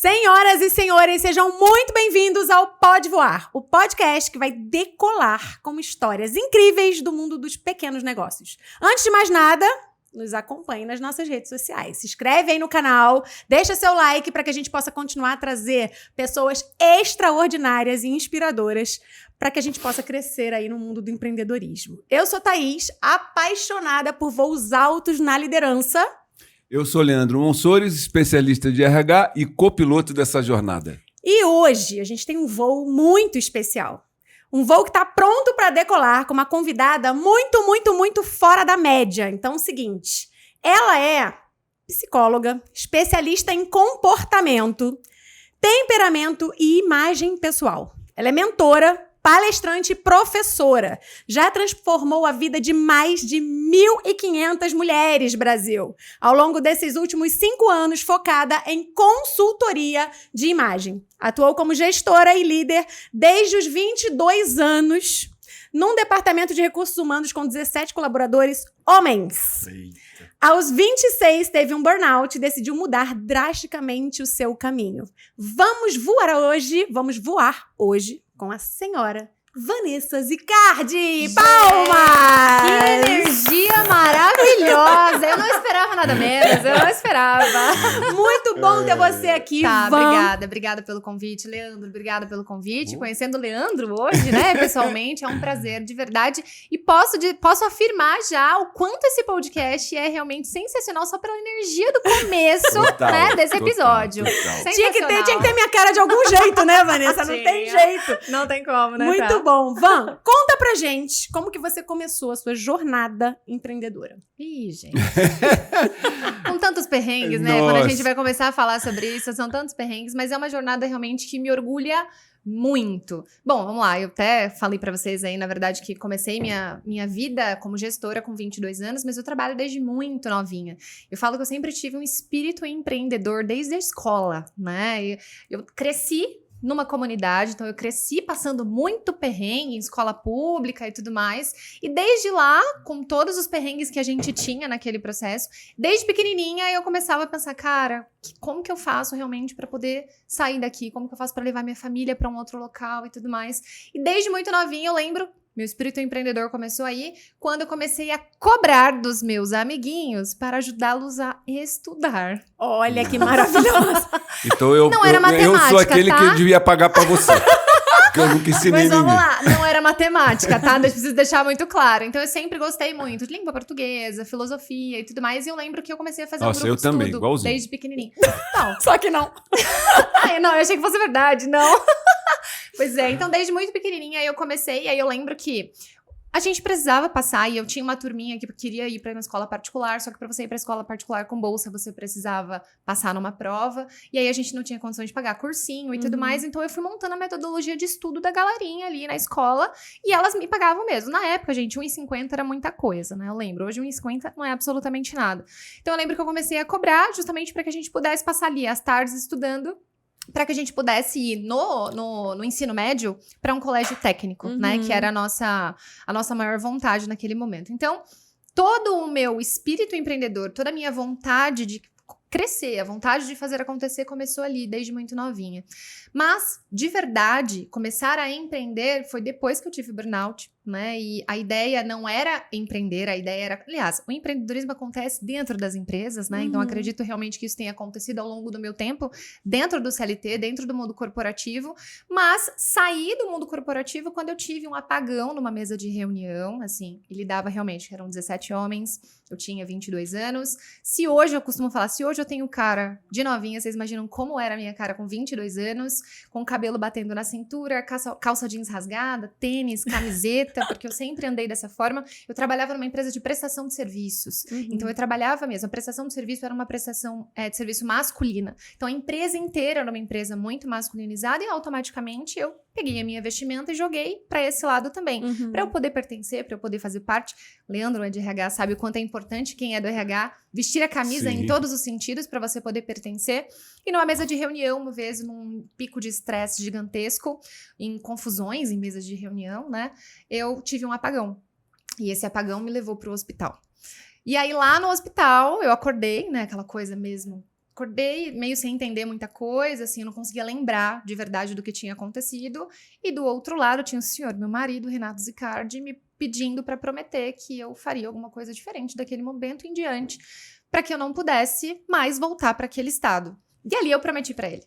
Senhoras e senhores, sejam muito bem-vindos ao Pode Voar, o podcast que vai decolar com histórias incríveis do mundo dos pequenos negócios. Antes de mais nada, nos acompanhe nas nossas redes sociais. Se inscreve aí no canal, deixa seu like para que a gente possa continuar a trazer pessoas extraordinárias e inspiradoras para que a gente possa crescer aí no mundo do empreendedorismo. Eu sou Thaís, apaixonada por voos altos na liderança. Eu sou Leandro Monsores, especialista de RH e copiloto dessa jornada. E hoje a gente tem um voo muito especial. Um voo que está pronto para decolar com uma convidada muito fora da média. Então é o seguinte, ela é psicóloga, especialista em comportamento, temperamento e imagem pessoal. Ela é mentora, palestrante e professora. Já transformou a vida de mais de 1.500 mulheres, Brasil. Ao longo desses últimos 5 anos, focada em consultoria de imagem. Atuou como gestora e líder desde os 22 anos, num departamento de recursos humanos com 17 colaboradores homens. Eita. Aos 26, teve um burnout e decidiu mudar drasticamente o seu caminho. Vamos voar hoje com a senhora Vanessa Zicardi. Palmas! Que energia maravilhosa! Eu não esperava nada menos, eu não esperava. Muito bom ter você aqui, Tá, Van. obrigada pelo convite, Leandro, obrigada pelo convite. Conhecendo o Leandro hoje, né, pessoalmente, é um prazer de verdade. E posso afirmar já o quanto esse podcast é realmente sensacional só pela energia do começo, Total, né, desse total, episódio. total. Tinha que ter minha cara de algum jeito, né, Vanessa? Não tem Tinha. jeito. Não tem como, né? Muito bom. Van, conta pra gente como que você começou a sua jornada empreendedora. Ih, gente. São tantos perrengues, né? Quando a Nossa. gente vai começar a falar sobre isso, são tantos perrengues, mas é uma jornada realmente que me orgulha muito. Bom, vamos lá. Eu até falei pra vocês aí, na verdade, que comecei minha vida como gestora com 22 anos, mas eu trabalho desde muito novinha. Eu falo que eu sempre tive um espírito empreendedor desde a escola, né? E eu cresci numa comunidade, então eu cresci passando muito perrengue em escola pública e tudo mais, e desde lá, com todos os perrengues que a gente tinha naquele processo, desde pequenininha eu começava a pensar, cara, como que eu faço realmente para poder sair daqui, como que eu faço para levar minha família para um outro local e tudo mais, e desde muito novinha eu lembro, meu espírito empreendedor começou aí, quando eu comecei a cobrar dos meus amiguinhos para ajudá-los a estudar. Olha que maravilhosa. Então eu Não era sou matemática, aquele tá? que eu devia pagar pra você. Porque eu nunca ensinei Mas vamos ninguém. lá, não era matemática, tá? Eu preciso deixar muito claro. Então eu sempre gostei muito de língua portuguesa, filosofia e tudo mais. E eu lembro que eu comecei a fazer Nossa, um grupo eu também, de estudo igualzinho. desde pequenininho. Não. Só que não. Ai, não, eu achei que fosse verdade, não. Pois é, então desde muito pequenininha eu comecei, e aí eu lembro que a gente precisava passar, e eu tinha uma turminha que queria ir para uma escola particular, só que para você ir para escola particular com bolsa, você precisava passar numa prova, e aí a gente não tinha condições de pagar cursinho e tudo mais, então eu fui montando a metodologia de estudo da galerinha ali na escola, e elas me pagavam mesmo. Na época, gente, R$1,50 era muita coisa, né? Eu lembro, hoje R$1,50 não é absolutamente nada. Então eu lembro que eu comecei a cobrar justamente para que a gente pudesse passar ali as tardes estudando, para que a gente pudesse ir no ensino médio para um colégio técnico, né? Que era a nossa maior vontade naquele momento. Então, todo o meu espírito empreendedor, toda a minha vontade de crescer, a vontade de fazer acontecer começou ali, desde muito novinha. Mas, de verdade, começar a empreender foi depois que eu tive burnout, né? E a ideia não era empreender, a ideia era... Aliás, o empreendedorismo acontece dentro das empresas, né? Então, acredito realmente que isso tenha acontecido ao longo do meu tempo, dentro do CLT, dentro do mundo corporativo. Mas saí do mundo corporativo quando eu tive um apagão numa mesa de reunião, assim, e lidava realmente, eram 17 homens, eu tinha 22 anos. Se hoje, eu costumo falar, se hoje eu tenho cara de novinha, vocês imaginam como era a minha cara com 22 anos, com o cabelo batendo na cintura, calça jeans rasgada, tênis, camiseta, porque eu sempre andei dessa forma. Eu trabalhava numa empresa de prestação de serviços. Então, eu trabalhava mesmo. A prestação de serviço era uma prestação de serviço masculina. Então, a empresa inteira era uma empresa muito masculinizada e, automaticamente, eu peguei a minha vestimenta e joguei para esse lado também. Para eu poder pertencer, para eu poder fazer parte. Leandro é de RH, sabe o quanto é importante quem é do RH vestir a camisa Sim. em todos os sentidos para você poder pertencer. E numa mesa de reunião, uma vez, num pico de estresse gigantesco, em confusões em mesas de reunião, né? Eu tive um apagão. E esse apagão me levou pro hospital. E aí, lá no hospital, eu acordei, né? Aquela coisa mesmo acordei meio sem entender muita coisa, assim, eu não conseguia lembrar de verdade do que tinha acontecido. E do outro lado tinha o senhor, meu marido, Renato Zicardi, me pedindo para prometer que eu faria alguma coisa diferente daquele momento em diante, para que eu não pudesse mais voltar para aquele estado. E ali eu prometi para ele.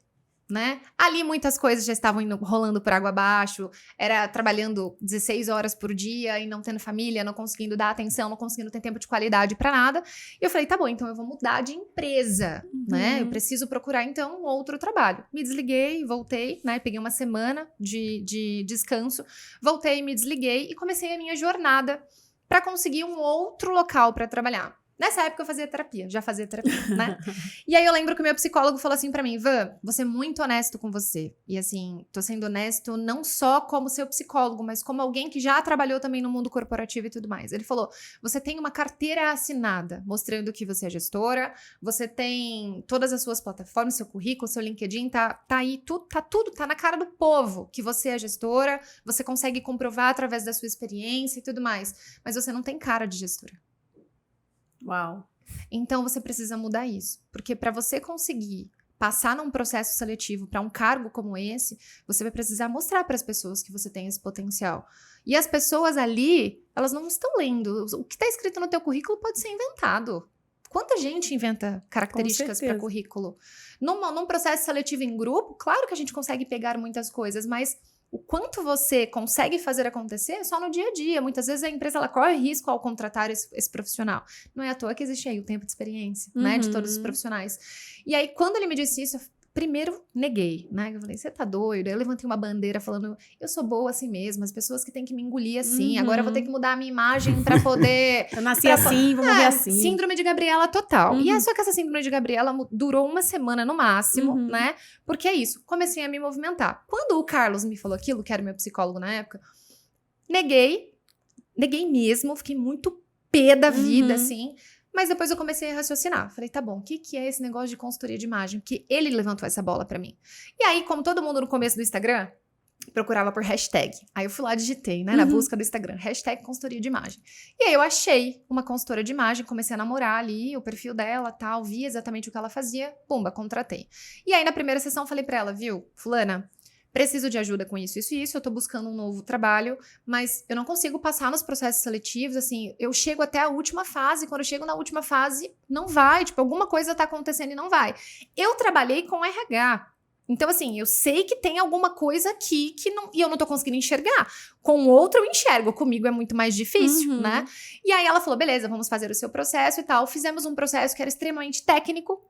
Né? Ali muitas coisas já estavam rolando por água abaixo, era trabalhando 16 horas por dia e não tendo família, não conseguindo dar atenção, não conseguindo ter tempo de qualidade pra nada. E eu falei, tá bom, então eu vou mudar de empresa, né? Eu preciso procurar então um outro trabalho. Me desliguei, voltei, né? Peguei uma semana de descanso, voltei, me desliguei e comecei a minha jornada pra conseguir um outro local pra trabalhar. Nessa época eu já fazia terapia, né? E aí eu lembro que o meu psicólogo falou assim pra mim, Van, você é muito honesto com você. E assim, tô sendo honesto não só como seu psicólogo, mas como alguém que já trabalhou também no mundo corporativo e tudo mais. Ele falou, você tem uma carteira assinada, mostrando que você é gestora, você tem todas as suas plataformas, seu currículo, seu LinkedIn, tá aí, tá na cara do povo que você é gestora, você consegue comprovar através da sua experiência e tudo mais. Mas você não tem cara de gestora. Uau. Então você precisa mudar isso, porque para você conseguir passar num processo seletivo para um cargo como esse, você vai precisar mostrar para as pessoas que você tem esse potencial. E as pessoas ali, elas não estão lendo. O que está escrito no teu currículo pode ser inventado. Quanta gente inventa características para currículo? Num processo seletivo em grupo, claro que a gente consegue pegar muitas coisas, mas o quanto você consegue fazer acontecer é só no dia a dia. Muitas vezes a empresa ela corre risco ao contratar esse profissional. Não é à toa que existe aí o tempo de experiência, né, de todos os profissionais. E aí, quando ele me disse isso, eu primeiro neguei, né? Eu falei, você tá doido? Eu levantei uma bandeira falando, eu sou boa assim mesmo, as pessoas que têm que me engolir assim, agora eu vou ter que mudar a minha imagem pra poder... Eu nasci assim, vou morrer assim. Síndrome de Gabriela total. E é só que essa síndrome de Gabriela durou uma semana no máximo, né? Porque é isso, comecei a me movimentar. Quando o Carlos me falou aquilo, que era meu psicólogo na época, neguei mesmo, fiquei muito pé da vida, assim... Mas depois eu comecei a raciocinar. Falei, tá bom, o que é esse negócio de consultoria de imagem? Porque ele levantou essa bola pra mim. E aí, como todo mundo no começo do Instagram, procurava por hashtag. Aí eu fui lá, digitei, né, na busca do Instagram, hashtag consultoria de imagem. E aí eu achei uma consultora de imagem, comecei a namorar ali, o perfil dela, tal, vi exatamente o que ela fazia, pumba, contratei. E aí na primeira sessão falei pra ela, viu, fulana, preciso de ajuda com isso, eu tô buscando um novo trabalho, mas eu não consigo passar nos processos seletivos, assim, eu chego até a última fase, quando eu chego na última fase, não vai, tipo, alguma coisa tá acontecendo e não vai. Eu trabalhei com RH, então, assim, eu sei que tem alguma coisa aqui que não, e eu não tô conseguindo enxergar. Com o outro eu enxergo, comigo é muito mais difícil, né? E aí ela falou, beleza, vamos fazer o seu processo e tal, fizemos um processo que era extremamente técnico.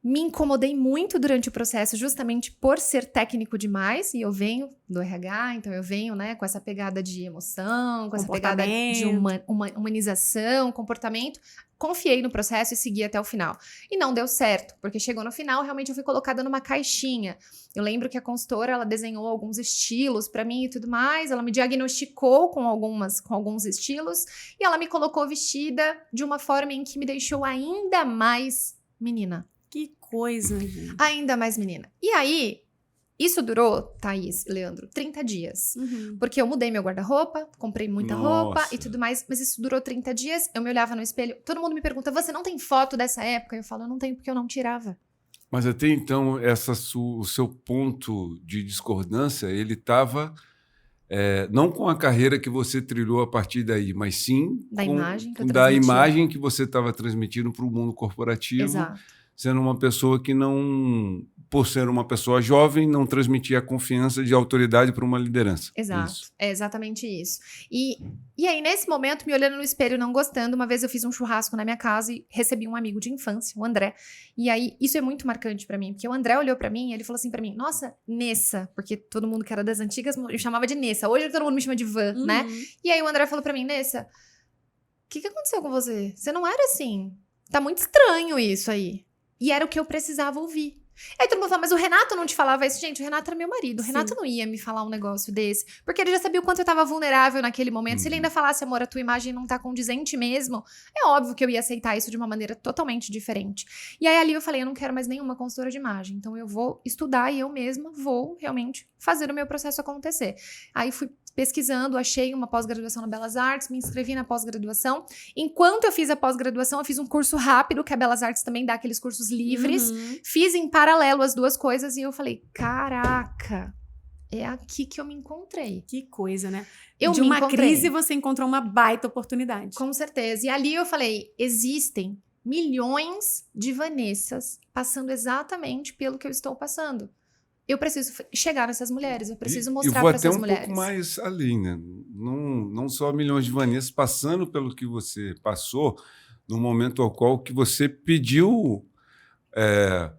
Me incomodei muito durante o processo, justamente por ser técnico demais, e eu venho do RH, então eu venho, né, com essa pegada de emoção, com essa pegada de humanização, comportamento. Confiei no processo e segui até o final. E não deu certo, porque chegou no final, realmente eu fui colocada numa caixinha. Eu lembro que a consultora, ela desenhou alguns estilos pra mim e tudo mais, ela me diagnosticou com alguns estilos, e ela me colocou vestida de uma forma em que me deixou ainda mais menina. Que coisa, gente. Ainda mais menina. E aí, isso durou, Thaís, Leandro, 30 dias. Porque eu mudei meu guarda-roupa, comprei muita roupa e tudo mais, mas isso durou 30 dias. Eu me olhava no espelho, todo mundo me pergunta, você não tem foto dessa época? Eu falo, eu não tenho porque eu não tirava. Mas até então, o seu ponto de discordância, ele estava... não com a carreira que você trilhou a partir daí, mas sim da imagem que você estava transmitindo para o mundo corporativo. Exato. Sendo uma pessoa que não, por ser uma pessoa jovem, não transmitia a confiança de autoridade para uma liderança. Exato, é exatamente isso. E aí, nesse momento, me olhando no espelho, não gostando, uma vez eu fiz um churrasco na minha casa e recebi um amigo de infância, o André. E aí, isso é muito marcante para mim, porque o André olhou para mim e ele falou assim para mim, nossa, Nessa, porque todo mundo que era das antigas me chamava de Nessa. Hoje todo mundo me chama de Van, né? E aí o André falou para mim, Nessa, o que aconteceu com você? Você não era assim. Tá muito estranho isso aí. E era o que eu precisava ouvir. Aí todo mundo fala, mas o Renato não te falava isso? Gente, o Renato era meu marido. O Renato não ia me falar um negócio desse. Porque ele já sabia o quanto eu tava vulnerável naquele momento. Se ele ainda falasse, amor, a tua imagem não tá condizente mesmo, é óbvio que eu ia aceitar isso de uma maneira totalmente diferente. E aí ali eu falei, eu não quero mais nenhuma consultora de imagem. Então eu vou estudar e eu mesma vou realmente fazer o meu processo acontecer. Aí fui pesquisando, achei uma pós-graduação na Belas Artes, me inscrevi na pós-graduação. Enquanto eu fiz a pós-graduação, eu fiz um curso rápido, que a Belas Artes também dá aqueles cursos livres. Fiz em paralelo as duas coisas e eu falei, caraca, é aqui que eu me encontrei. Que coisa, né? Eu de me uma encontrei. crise você encontrou uma baita oportunidade. Com certeza. E ali eu falei, existem milhões de Vanessas passando exatamente pelo que eu estou passando. Eu preciso chegar nessas mulheres, eu preciso mostrar para essas mulheres. Eu vou até um pouco mais além, né? Não só milhões de Vanessas passando pelo que você passou, no momento ao qual que você pediu...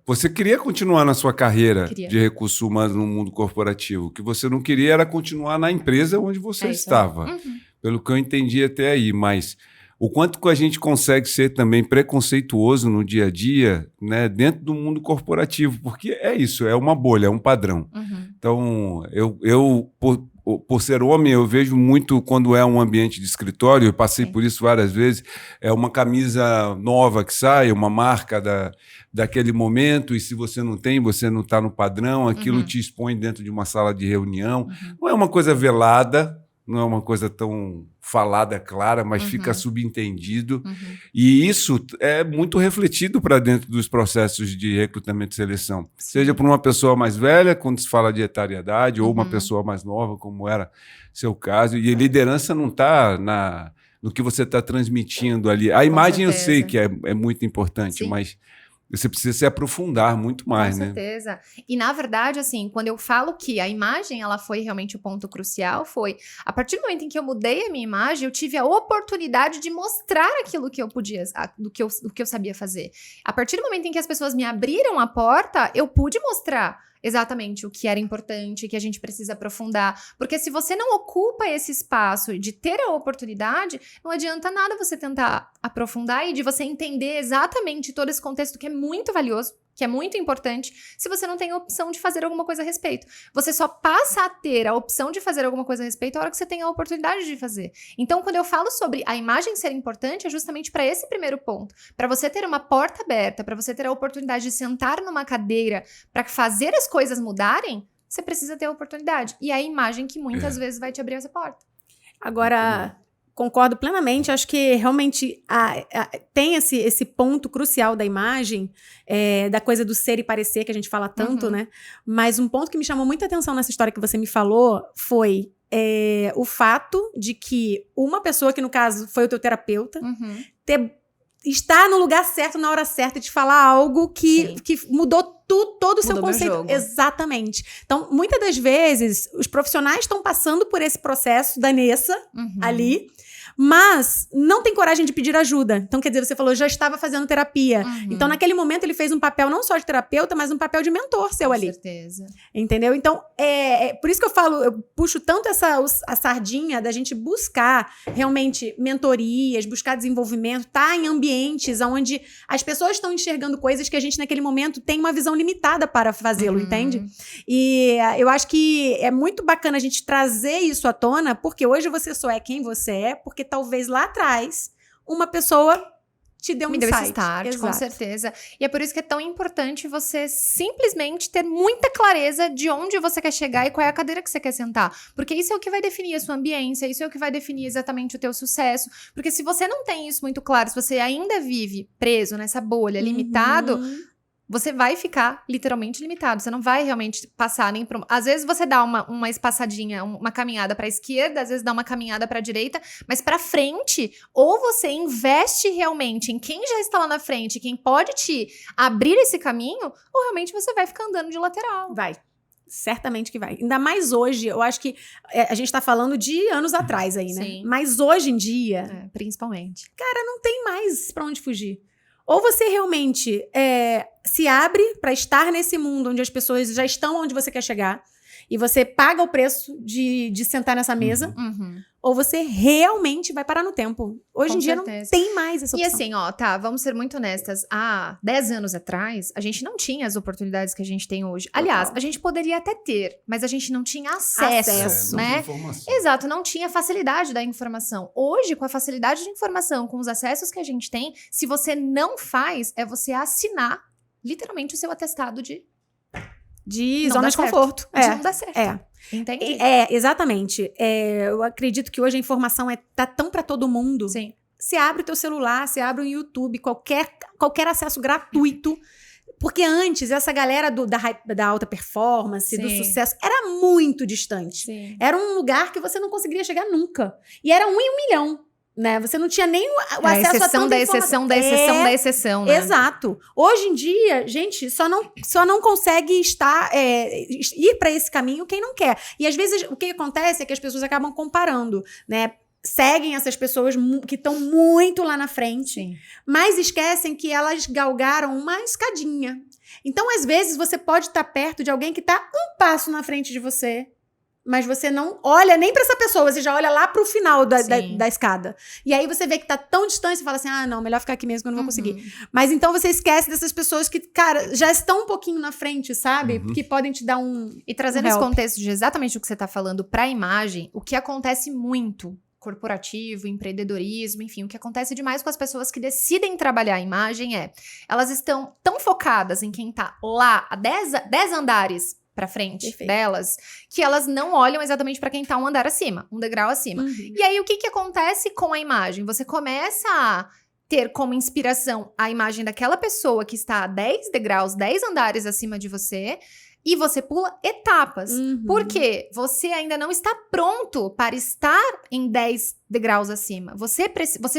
você queria continuar na sua carreira de recursos humanos no mundo corporativo. O que você não queria era continuar na empresa onde você estava. Pelo que eu entendi até aí, mas... O quanto que a gente consegue ser também preconceituoso no dia a dia, né, dentro do mundo corporativo, porque é isso, é uma bolha, é um padrão. Então, eu por ser homem, eu vejo muito quando é um ambiente de escritório, eu passei por isso várias vezes, é uma camisa nova que sai, uma marca daquele momento, e se você não tem, você não está no padrão, aquilo te expõe dentro de uma sala de reunião. Não é uma coisa velada, não é uma coisa tão falada, clara, mas fica subentendido. E isso é muito refletido para dentro dos processos de recrutamento e seleção. Seja por uma pessoa mais velha, quando se fala de etariedade, ou uma pessoa mais nova, como era seu caso. E a liderança não está no que você está transmitindo ali. A imagem eu sei que é muito importante, mas... Você precisa se aprofundar muito mais, né? Com certeza. E, na verdade, assim, quando eu falo que a imagem, ela foi realmente o ponto crucial, foi... A partir do momento em que eu mudei a minha imagem, eu tive a oportunidade de mostrar aquilo que eu podia... Do que eu sabia fazer. A partir do momento em que as pessoas me abriram a porta, eu pude mostrar exatamente o que era importante, que a gente precisa aprofundar. Porque se você não ocupa esse espaço de ter a oportunidade, não adianta nada você tentar aprofundar e de você entender exatamente todo esse contexto que é muito valioso, que é muito importante, se você não tem a opção de fazer alguma coisa a respeito. Você só passa a ter a opção de fazer alguma coisa a respeito a hora que você tem a oportunidade de fazer. Então, quando eu falo sobre a imagem ser importante, é justamente para esse primeiro ponto. Para você ter uma porta aberta, para você ter a oportunidade de sentar numa cadeira, para fazer as coisas mudarem, você precisa ter a oportunidade. E é a imagem que muitas vezes vai te abrir essa porta. Agora... Concordo plenamente, acho que realmente tem esse ponto crucial da imagem, da coisa do ser e parecer, que a gente fala tanto, né? Mas um ponto que me chamou muita atenção nessa história que você me falou foi o fato de que uma pessoa, que no caso foi o teu terapeuta, estar no lugar certo, na hora certa, de falar algo que mudou todo o seu conceito. Exatamente. Então, muitas das vezes, os profissionais estão passando por esse processo da Nessa ali, mas não tem coragem de pedir ajuda. Então, quer dizer, você falou, já estava fazendo terapia. Então, naquele momento, ele fez um papel não só de terapeuta, mas um papel de mentor seu ali. Com certeza. Entendeu? Então, por isso que eu falo, eu puxo tanto a sardinha da gente buscar realmente mentorias, buscar desenvolvimento, tá em ambientes onde as pessoas estão enxergando coisas que a gente, naquele momento, tem uma visão limitada para fazê-lo, entende? E eu acho que é muito bacana a gente trazer isso à tona, porque hoje você só é quem você é, porque talvez lá atrás uma pessoa te deu um insight. Me deu esse start, com certeza. E é por isso que é tão importante você simplesmente ter muita clareza de onde você quer chegar e qual é a cadeira que você quer sentar. Porque isso é o que vai definir a sua ambiência, isso é o que vai definir exatamente o teu sucesso. Porque se você não tem isso muito claro, se você ainda vive preso nessa bolha, limitado... Você vai ficar literalmente limitado. Você não vai realmente passar nem por... Às vezes você dá uma espaçadinha, uma caminhada para a esquerda, às vezes dá uma caminhada para a direita, mas para frente, ou você investe realmente em quem já está lá na frente, quem pode te abrir esse caminho, ou realmente você vai ficar andando de lateral. Vai. Certamente que vai. Ainda mais hoje, eu acho que a gente tá falando de anos atrás aí, né? Sim. Mas hoje em dia... principalmente. Cara, não tem mais pra onde fugir. Ou você realmente se abre para estar nesse mundo onde as pessoas já estão onde você quer chegar e você paga o preço de sentar nessa mesa, ou você realmente vai parar no tempo. Hoje em dia não tem mais essa opção. E assim, vamos ser muito honestas, há 10 anos atrás, a gente não tinha as oportunidades que a gente tem hoje. Aliás, a gente poderia até ter, mas a gente não tinha acesso, né? Exato, não tinha facilidade da informação. Hoje, com a facilidade de informação, com os acessos que a gente tem, se você não faz, é você assinar literalmente o seu atestado de de Não zona dá de certo. conforto. De não dar certo. É. Entendi. Exatamente. Eu acredito que hoje a informação tá tão para todo mundo. Sim. Você abre o teu celular, você abre o YouTube, qualquer acesso gratuito. Porque antes, essa galera da alta performance, do Sim. sucesso, era muito distante. Sim. Era um lugar que você não conseguiria chegar nunca. E era 1 em 1 milhão, né? Você não tinha nem o acesso a exceção tanta da exceção da exceção da exceção, né? Exato. Hoje em dia, gente, só não consegue ir para esse caminho quem não quer. E às vezes o que acontece é que as pessoas acabam comparando, né? Seguem essas pessoas que estão muito lá na frente, Sim. mas esquecem que elas galgaram uma escadinha. Então, às vezes, você pode estar perto de alguém que está um passo na frente de você, mas você não olha nem para essa pessoa, você já olha lá para o final da escada. E aí você vê que tá tão distante, você fala assim, não, melhor ficar aqui mesmo que eu não vou conseguir. Mas então você esquece dessas pessoas que, cara, já estão um pouquinho na frente, sabe? Que podem te dar E trazendo esse contexto de exatamente o que você tá falando pra imagem, o que acontece muito corporativo, empreendedorismo, enfim, o que acontece demais com as pessoas que decidem trabalhar a imagem elas estão tão focadas em quem tá lá a 10 andares pra frente delas, que elas não olham exatamente pra quem tá um andar acima, um degrau acima. E aí, o que acontece com a imagem? Você começa a ter como inspiração a imagem daquela pessoa que está a 10 degraus, 10 andares acima de você, e você pula etapas. Porque você ainda não está pronto para estar em 10 degraus acima. Você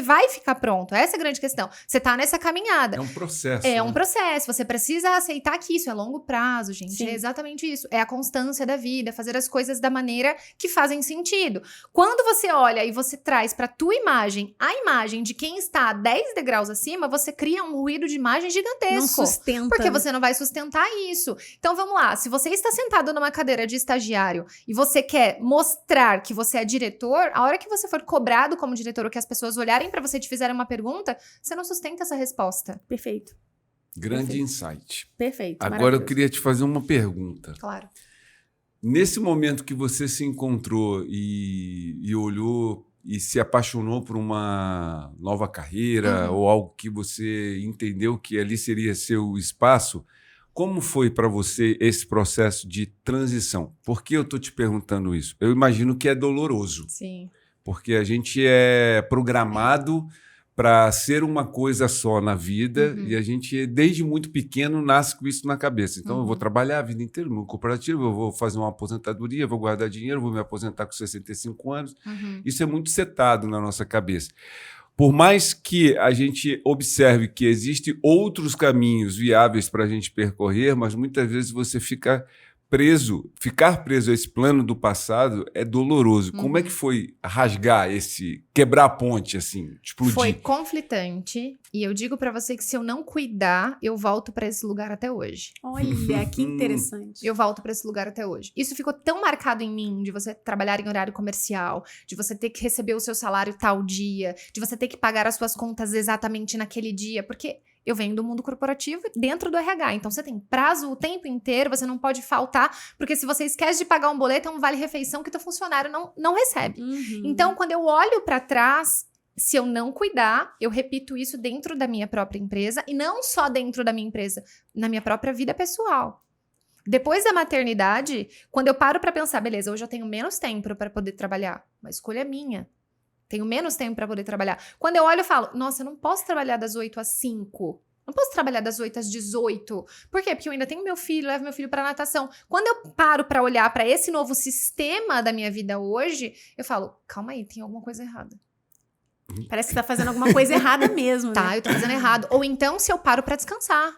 vai ficar pronto. Essa é a grande questão. Você está nessa caminhada. É um processo. É um processo. Você precisa aceitar que isso é longo prazo, gente. Sim. É exatamente isso. É a constância da vida, fazer as coisas da maneira que fazem sentido. Quando você olha e você traz para tua imagem a imagem de quem está a 10 degraus acima, você cria um ruído de imagem gigantesco. Não sustenta. Porque você não vai sustentar isso. Então, vamos lá. Se você está sentado numa cadeira de estagiário e você quer mostrar que você é diretor, a hora que você for cobrado como diretor ou que as pessoas olharem pra você e te fizerem uma pergunta, você não sustenta essa resposta. Perfeito. Grande insight. Perfeito. Agora eu queria te fazer uma pergunta. Claro. Nesse momento que você se encontrou e olhou e se apaixonou por uma nova carreira ou algo que você entendeu que ali seria seu espaço, como foi para você esse processo de transição? Por que eu estou te perguntando isso? Eu imagino que é doloroso. Sim. Porque a gente é programado para ser uma coisa só na vida e a gente, desde muito pequeno, nasce com isso na cabeça. Então, eu vou trabalhar a vida inteira no corporativo, eu vou fazer uma aposentadoria, vou guardar dinheiro, vou me aposentar com 65 anos. Isso é muito setado na nossa cabeça. Por mais que a gente observe que existem outros caminhos viáveis para a gente percorrer, mas muitas vezes você ficar preso a esse plano do passado é doloroso. Como é que foi rasgar quebrar a ponte, assim, explodir? Foi conflitante. E eu digo pra você que se eu não cuidar, eu volto pra esse lugar até hoje. Olha, que interessante. Eu volto pra esse lugar até hoje. Isso ficou tão marcado em mim, de você trabalhar em horário comercial, de você ter que receber o seu salário tal dia, de você ter que pagar as suas contas exatamente naquele dia, porque eu venho do mundo corporativo dentro do RH, então você tem prazo o tempo inteiro, você não pode faltar, porque se você esquece de pagar um boleto, é um vale-refeição que teu funcionário não recebe. Então, quando eu olho pra trás, se eu não cuidar, eu repito isso dentro da minha própria empresa, e não só dentro da minha empresa, na minha própria vida pessoal. Depois da maternidade, quando eu paro pra pensar, beleza, hoje eu tenho menos tempo pra poder trabalhar, uma escolha minha. Tenho menos tempo para poder trabalhar. Quando eu olho, eu falo, nossa, eu não posso trabalhar das 8 às 5. Não posso trabalhar das 8 às 18. Por quê? Porque eu ainda tenho meu filho, levo meu filho para natação. Quando eu paro para olhar para esse novo sistema da minha vida hoje, eu falo, calma aí, tem alguma coisa errada. Parece que tá fazendo alguma coisa errada mesmo, né? Tá, eu tô fazendo errado. Ou então, se eu paro para descansar.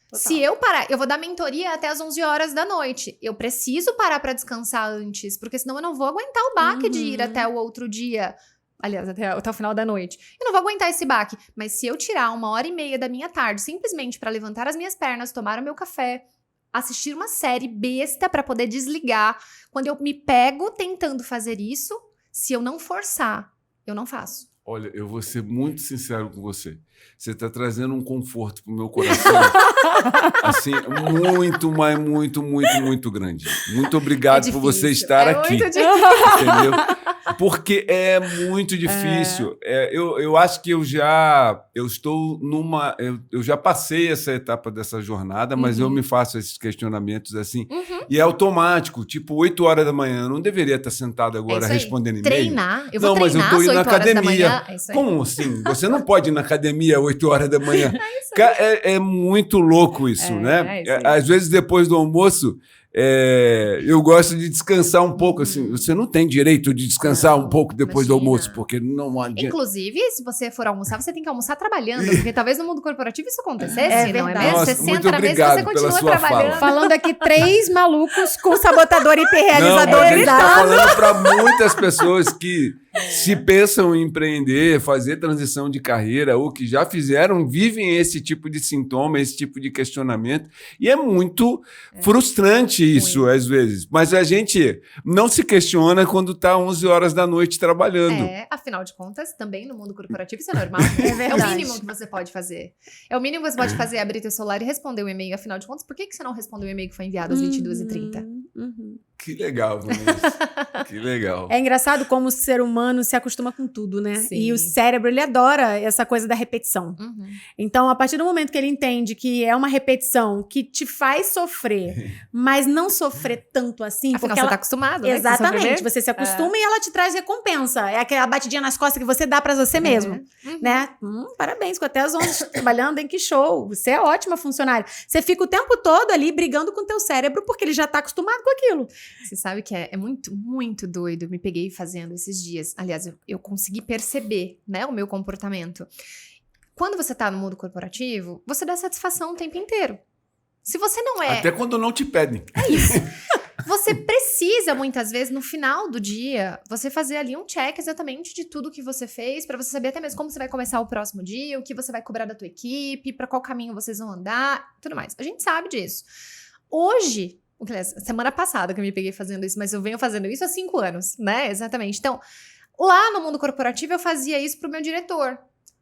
Total. Se eu parar, eu vou dar mentoria até as 11 horas da noite. Eu preciso parar para descansar antes, porque senão eu não vou aguentar o baque de ir até o outro dia. Aliás, até o final da noite. Eu não vou aguentar esse baque. Mas se eu tirar 1h30 da minha tarde simplesmente para levantar as minhas pernas, tomar o meu café, assistir uma série besta para poder desligar, quando eu me pego tentando fazer isso, se eu não forçar, eu não faço. Olha, eu vou ser muito sincero com você. Você está trazendo um conforto para o meu coração. Assim, muito, mas muito grande. Muito obrigado por você estar aqui. Muito difícil. Entendeu? Porque é muito difícil. Eu acho que eu já passei essa etapa dessa jornada, mas eu me faço esses questionamentos assim. E é automático, tipo 8 horas da manhã. Eu não deveria estar sentado agora respondendo e-mail. Treinar. Eu vou não, mas eu estou indo na academia. É Como assim? Você não pode ir na academia 8 horas da manhã. É muito louco isso, né? Às vezes, depois do almoço, eu gosto de descansar um pouco. Assim, você não tem direito de descansar um pouco depois do almoço, porque não adianta. Inclusive, se você for almoçar, você tem que almoçar trabalhando, porque talvez no mundo corporativo isso acontecesse, não é mesmo? Nossa, você senta na mesa e você continua trabalhando. Falando aqui 3 malucos com sabotador hiperrealizador. Não, a gente está falando para muitas pessoas que se pensam em empreender, fazer transição de carreira, ou que já fizeram, vivem esse tipo de sintoma, esse tipo de questionamento. E é muito frustrante isso, às vezes. Mas a gente não se questiona quando está 11 horas da noite trabalhando. Afinal de contas, também no mundo corporativo isso é normal. É o mínimo que você pode fazer. É o mínimo que você pode fazer, abrir teu celular e responder o e-mail. Afinal de contas, por que você não respondeu o e-mail que foi enviado às 22h30? Que legal, Vanessa. Que legal. É engraçado como o ser humano se acostuma com tudo, né? Sim. E o cérebro, ele adora essa coisa da repetição. Então, a partir do momento que ele entende que é uma repetição que te faz sofrer, mas não sofrer tanto assim, Afinal, porque você tá acostumado, né? Exatamente. Você se acostuma e ela te traz recompensa. É aquela batidinha nas costas que você dá pra você mesmo, né? Parabéns, ficou até às 11 trabalhando, hein? Que show. Você é ótima funcionária. Você fica o tempo todo ali brigando com o teu cérebro porque ele já tá acostumado com aquilo. Você sabe que é muito, muito doido. Eu me peguei fazendo esses dias. Aliás, eu consegui perceber, né, o meu comportamento. Quando você tá no mundo corporativo, você dá satisfação o tempo inteiro. Se você não é... Até quando não te pedem. É isso. Você precisa, muitas vezes, no final do dia, você fazer ali um check exatamente de tudo que você fez, pra você saber até mesmo como você vai começar o próximo dia, o que você vai cobrar da tua equipe, pra qual caminho vocês vão andar, tudo mais. A gente sabe disso. Hoje... Semana passada que eu me peguei fazendo isso, mas eu venho fazendo isso há 5 anos, né? Exatamente. Então, lá no mundo corporativo, eu fazia isso pro meu diretor.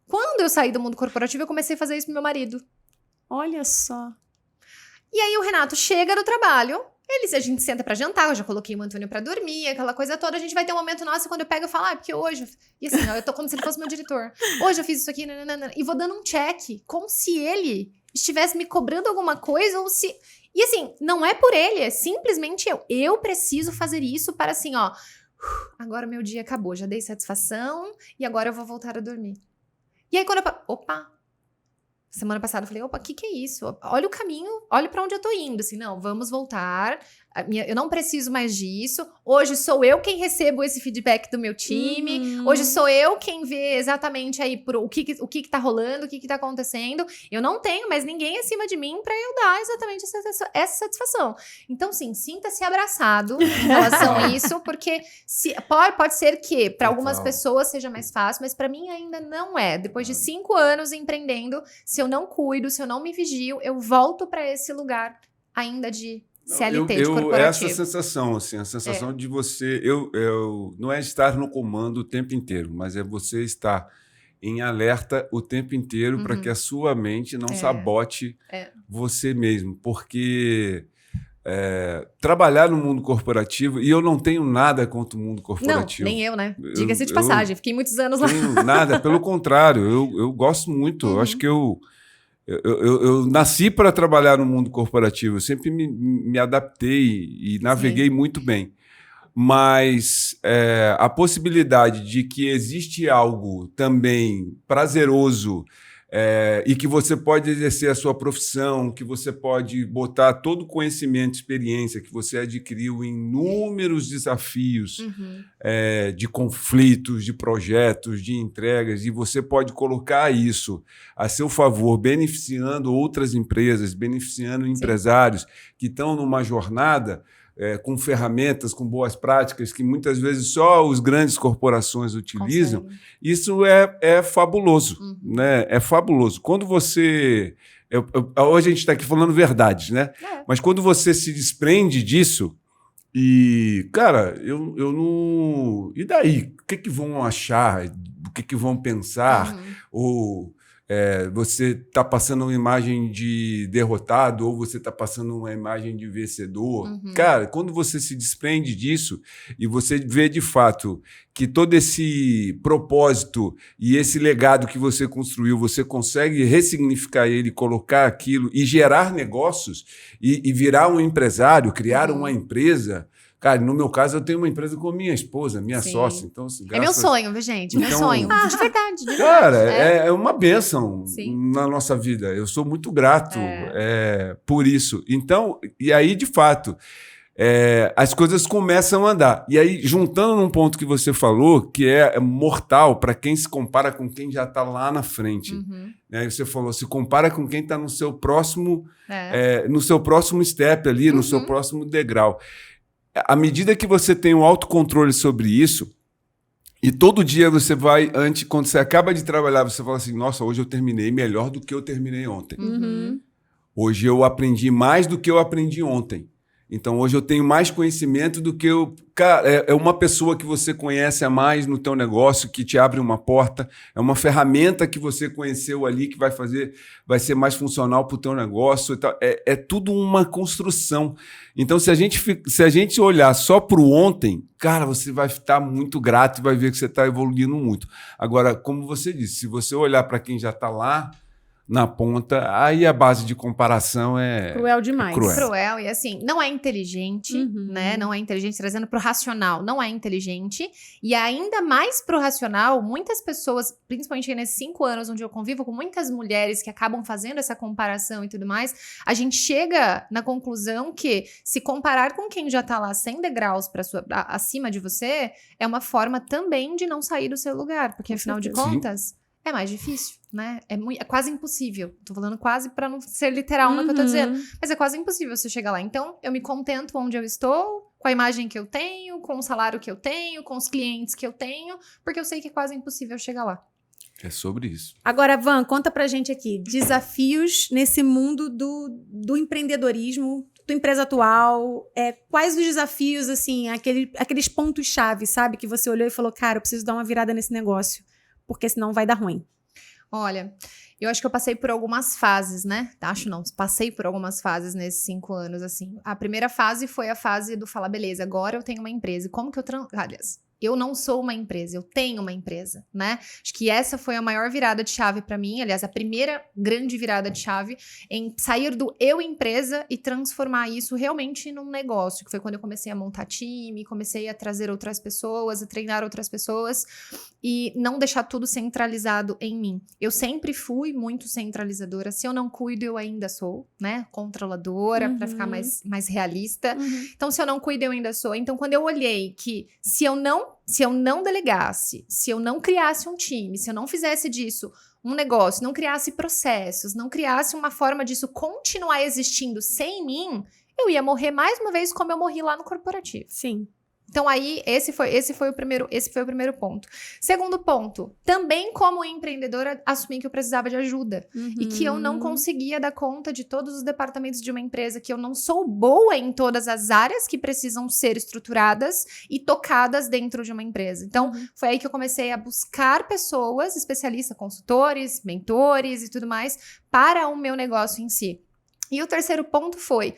Quando eu saí do mundo corporativo, eu comecei a fazer isso pro meu marido. Olha só. E aí o Renato chega do trabalho, a gente senta pra jantar, eu já coloquei o Antônio pra dormir, aquela coisa toda, a gente vai ter um momento nosso, quando eu pego, eu falo, porque hoje... E assim, ó, eu tô como se ele fosse meu diretor. Hoje eu fiz isso aqui, nananana, e vou dando um check, como se ele estivesse me cobrando alguma coisa, ou se... E assim, não é por ele, é simplesmente eu. Eu preciso fazer isso para assim, ó... Agora meu dia acabou, já dei satisfação e agora eu vou voltar a dormir. E aí quando eu... Opa! Semana passada eu falei, opa, o que é isso? Olha o caminho, olha pra onde eu tô indo. Assim, não, vamos voltar. Eu não preciso mais disso. Hoje sou eu quem recebo esse feedback do meu time. Hoje sou eu quem vê exatamente aí o que tá rolando, o que tá acontecendo. Eu não tenho mais ninguém acima de mim pra eu dar exatamente essa satisfação. Então, sim, sinta-se abraçado em relação a isso, porque pode ser que pra algumas pessoas seja mais fácil, mas pra mim ainda não é. Depois de 5 anos empreendendo, se eu não cuido, se eu não me vigio, eu volto pra esse lugar ainda de CLT, de corporativo. Essa sensação, assim, a sensação de você... não é estar no comando o tempo inteiro, mas é você estar em alerta o tempo inteiro para que a sua mente não sabote você mesmo. Porque trabalhar no mundo corporativo... E eu não tenho nada contra o mundo corporativo. Não, nem eu, né? Diga-se de passagem. Fiquei muitos anos lá. Não tenho nada, pelo contrário. Eu gosto muito. Eu acho que eu nasci para trabalhar no mundo corporativo, eu sempre me adaptei e naveguei muito bem. Mas a possibilidade de que existe algo também prazeroso e que você pode exercer a sua profissão, que você pode botar todo o conhecimento, experiência que você adquiriu em inúmeros desafios de conflitos, de projetos, de entregas, e você pode colocar isso a seu favor, beneficiando outras empresas, beneficiando empresários que estão numa jornada com ferramentas, com boas práticas, que muitas vezes só as grandes corporações utilizam. Isso é fabuloso, né? É fabuloso. Quando você... hoje a gente está aqui falando verdades, né? Mas quando você se desprende disso e, cara, eu não... E daí? O que vão achar? O que vão pensar? Ou... você está passando uma imagem de derrotado ou você está passando uma imagem de vencedor. Cara, quando você se desprende disso e você vê de fato que todo esse propósito e esse legado que você construiu, você consegue ressignificar ele, colocar aquilo e gerar negócios e virar um empresário, criar uma empresa. Cara, no meu caso, eu tenho uma empresa com minha esposa, minha sócia. Então, assim, É meu sonho, viu, gente? Meu sonho. De verdade, de verdade. Cara, é uma bênção na nossa vida. Eu sou muito grato por isso. Então, e aí, de fato, as coisas começam a andar. E aí, juntando num ponto que você falou, que é mortal para quem se compara com quem já está lá na frente. Aí você falou, se compara com quem está no seu próximo step ali, no seu próximo degrau. À medida que você tem um autocontrole sobre isso, e todo dia você vai, quando você acaba de trabalhar, você fala assim, nossa, hoje eu terminei melhor do que eu terminei ontem. Hoje eu aprendi mais do que eu aprendi ontem. Então, hoje eu tenho mais conhecimento do que eu... Cara, é uma pessoa que você conhece a mais no teu negócio, que te abre uma porta, é uma ferramenta que você conheceu ali, que vai ser mais funcional para o teu negócio. E tal. É tudo uma construção. Então, se a gente olhar só para o ontem, cara, você vai estar muito grato e vai ver que você está evoluindo muito. Agora, como você disse, se você olhar para quem já está lá, na ponta, aí a base de comparação é... Cruel demais. Cruel, e assim, não é inteligente, né? Não é inteligente, trazendo pro racional, não é inteligente. E ainda mais pro racional, muitas pessoas, principalmente nesses 5 anos onde eu convivo com muitas mulheres que acabam fazendo essa comparação e tudo mais, a gente chega na conclusão que se comparar com quem já tá lá 100 degraus acima de você, é uma forma também de não sair do seu lugar, porque afinal de contas... É mais difícil, né? É quase impossível. Tô falando quase pra não ser literal no que eu tô dizendo. Mas é quase impossível você chegar lá. Então, eu me contento onde eu estou, com a imagem que eu tenho, com o salário que eu tenho, com os clientes que eu tenho, porque eu sei que é quase impossível chegar lá. É sobre isso. Agora, Van, conta pra gente aqui. Desafios nesse mundo do empreendedorismo, tua empresa atual. Quais os desafios, assim, aqueles pontos-chave, sabe? Que você olhou e falou, cara, eu preciso dar uma virada nesse negócio. Porque senão vai dar ruim. Olha, eu acho que eu passei por algumas fases, né? Acho não, passei por algumas fases nesses 5 anos, assim. A primeira fase foi a fase do falar, beleza, agora eu tenho uma empresa. E como que aliás, eu não sou uma empresa, eu tenho uma empresa, né? Acho que essa foi a maior virada de chave pra mim, aliás, a primeira grande virada de chave em sair do eu empresa e transformar isso realmente num negócio, que foi quando eu comecei a montar time, comecei a trazer outras pessoas, a treinar outras pessoas e não deixar tudo centralizado em mim. Eu sempre fui muito centralizadora, se eu não cuido, eu ainda sou, né? Controladora, pra ficar mais realista. Então, se eu não cuido, eu ainda sou. Então, quando eu olhei que se eu não delegasse, se eu não criasse um time, se eu não fizesse disso um negócio, não criasse processos, não criasse uma forma disso continuar existindo sem mim, eu ia morrer mais uma vez como eu morri lá no corporativo. Sim. Então, aí, esse foi o primeiro ponto. Segundo ponto, também como empreendedora, assumi que eu precisava de ajuda. E que eu não conseguia dar conta de todos os departamentos de uma empresa, que eu não sou boa em todas as áreas que precisam ser estruturadas e tocadas dentro de uma empresa. Então, foi aí que eu comecei a buscar pessoas, especialistas, consultores, mentores e tudo mais, para o meu negócio em si. E o terceiro ponto foi...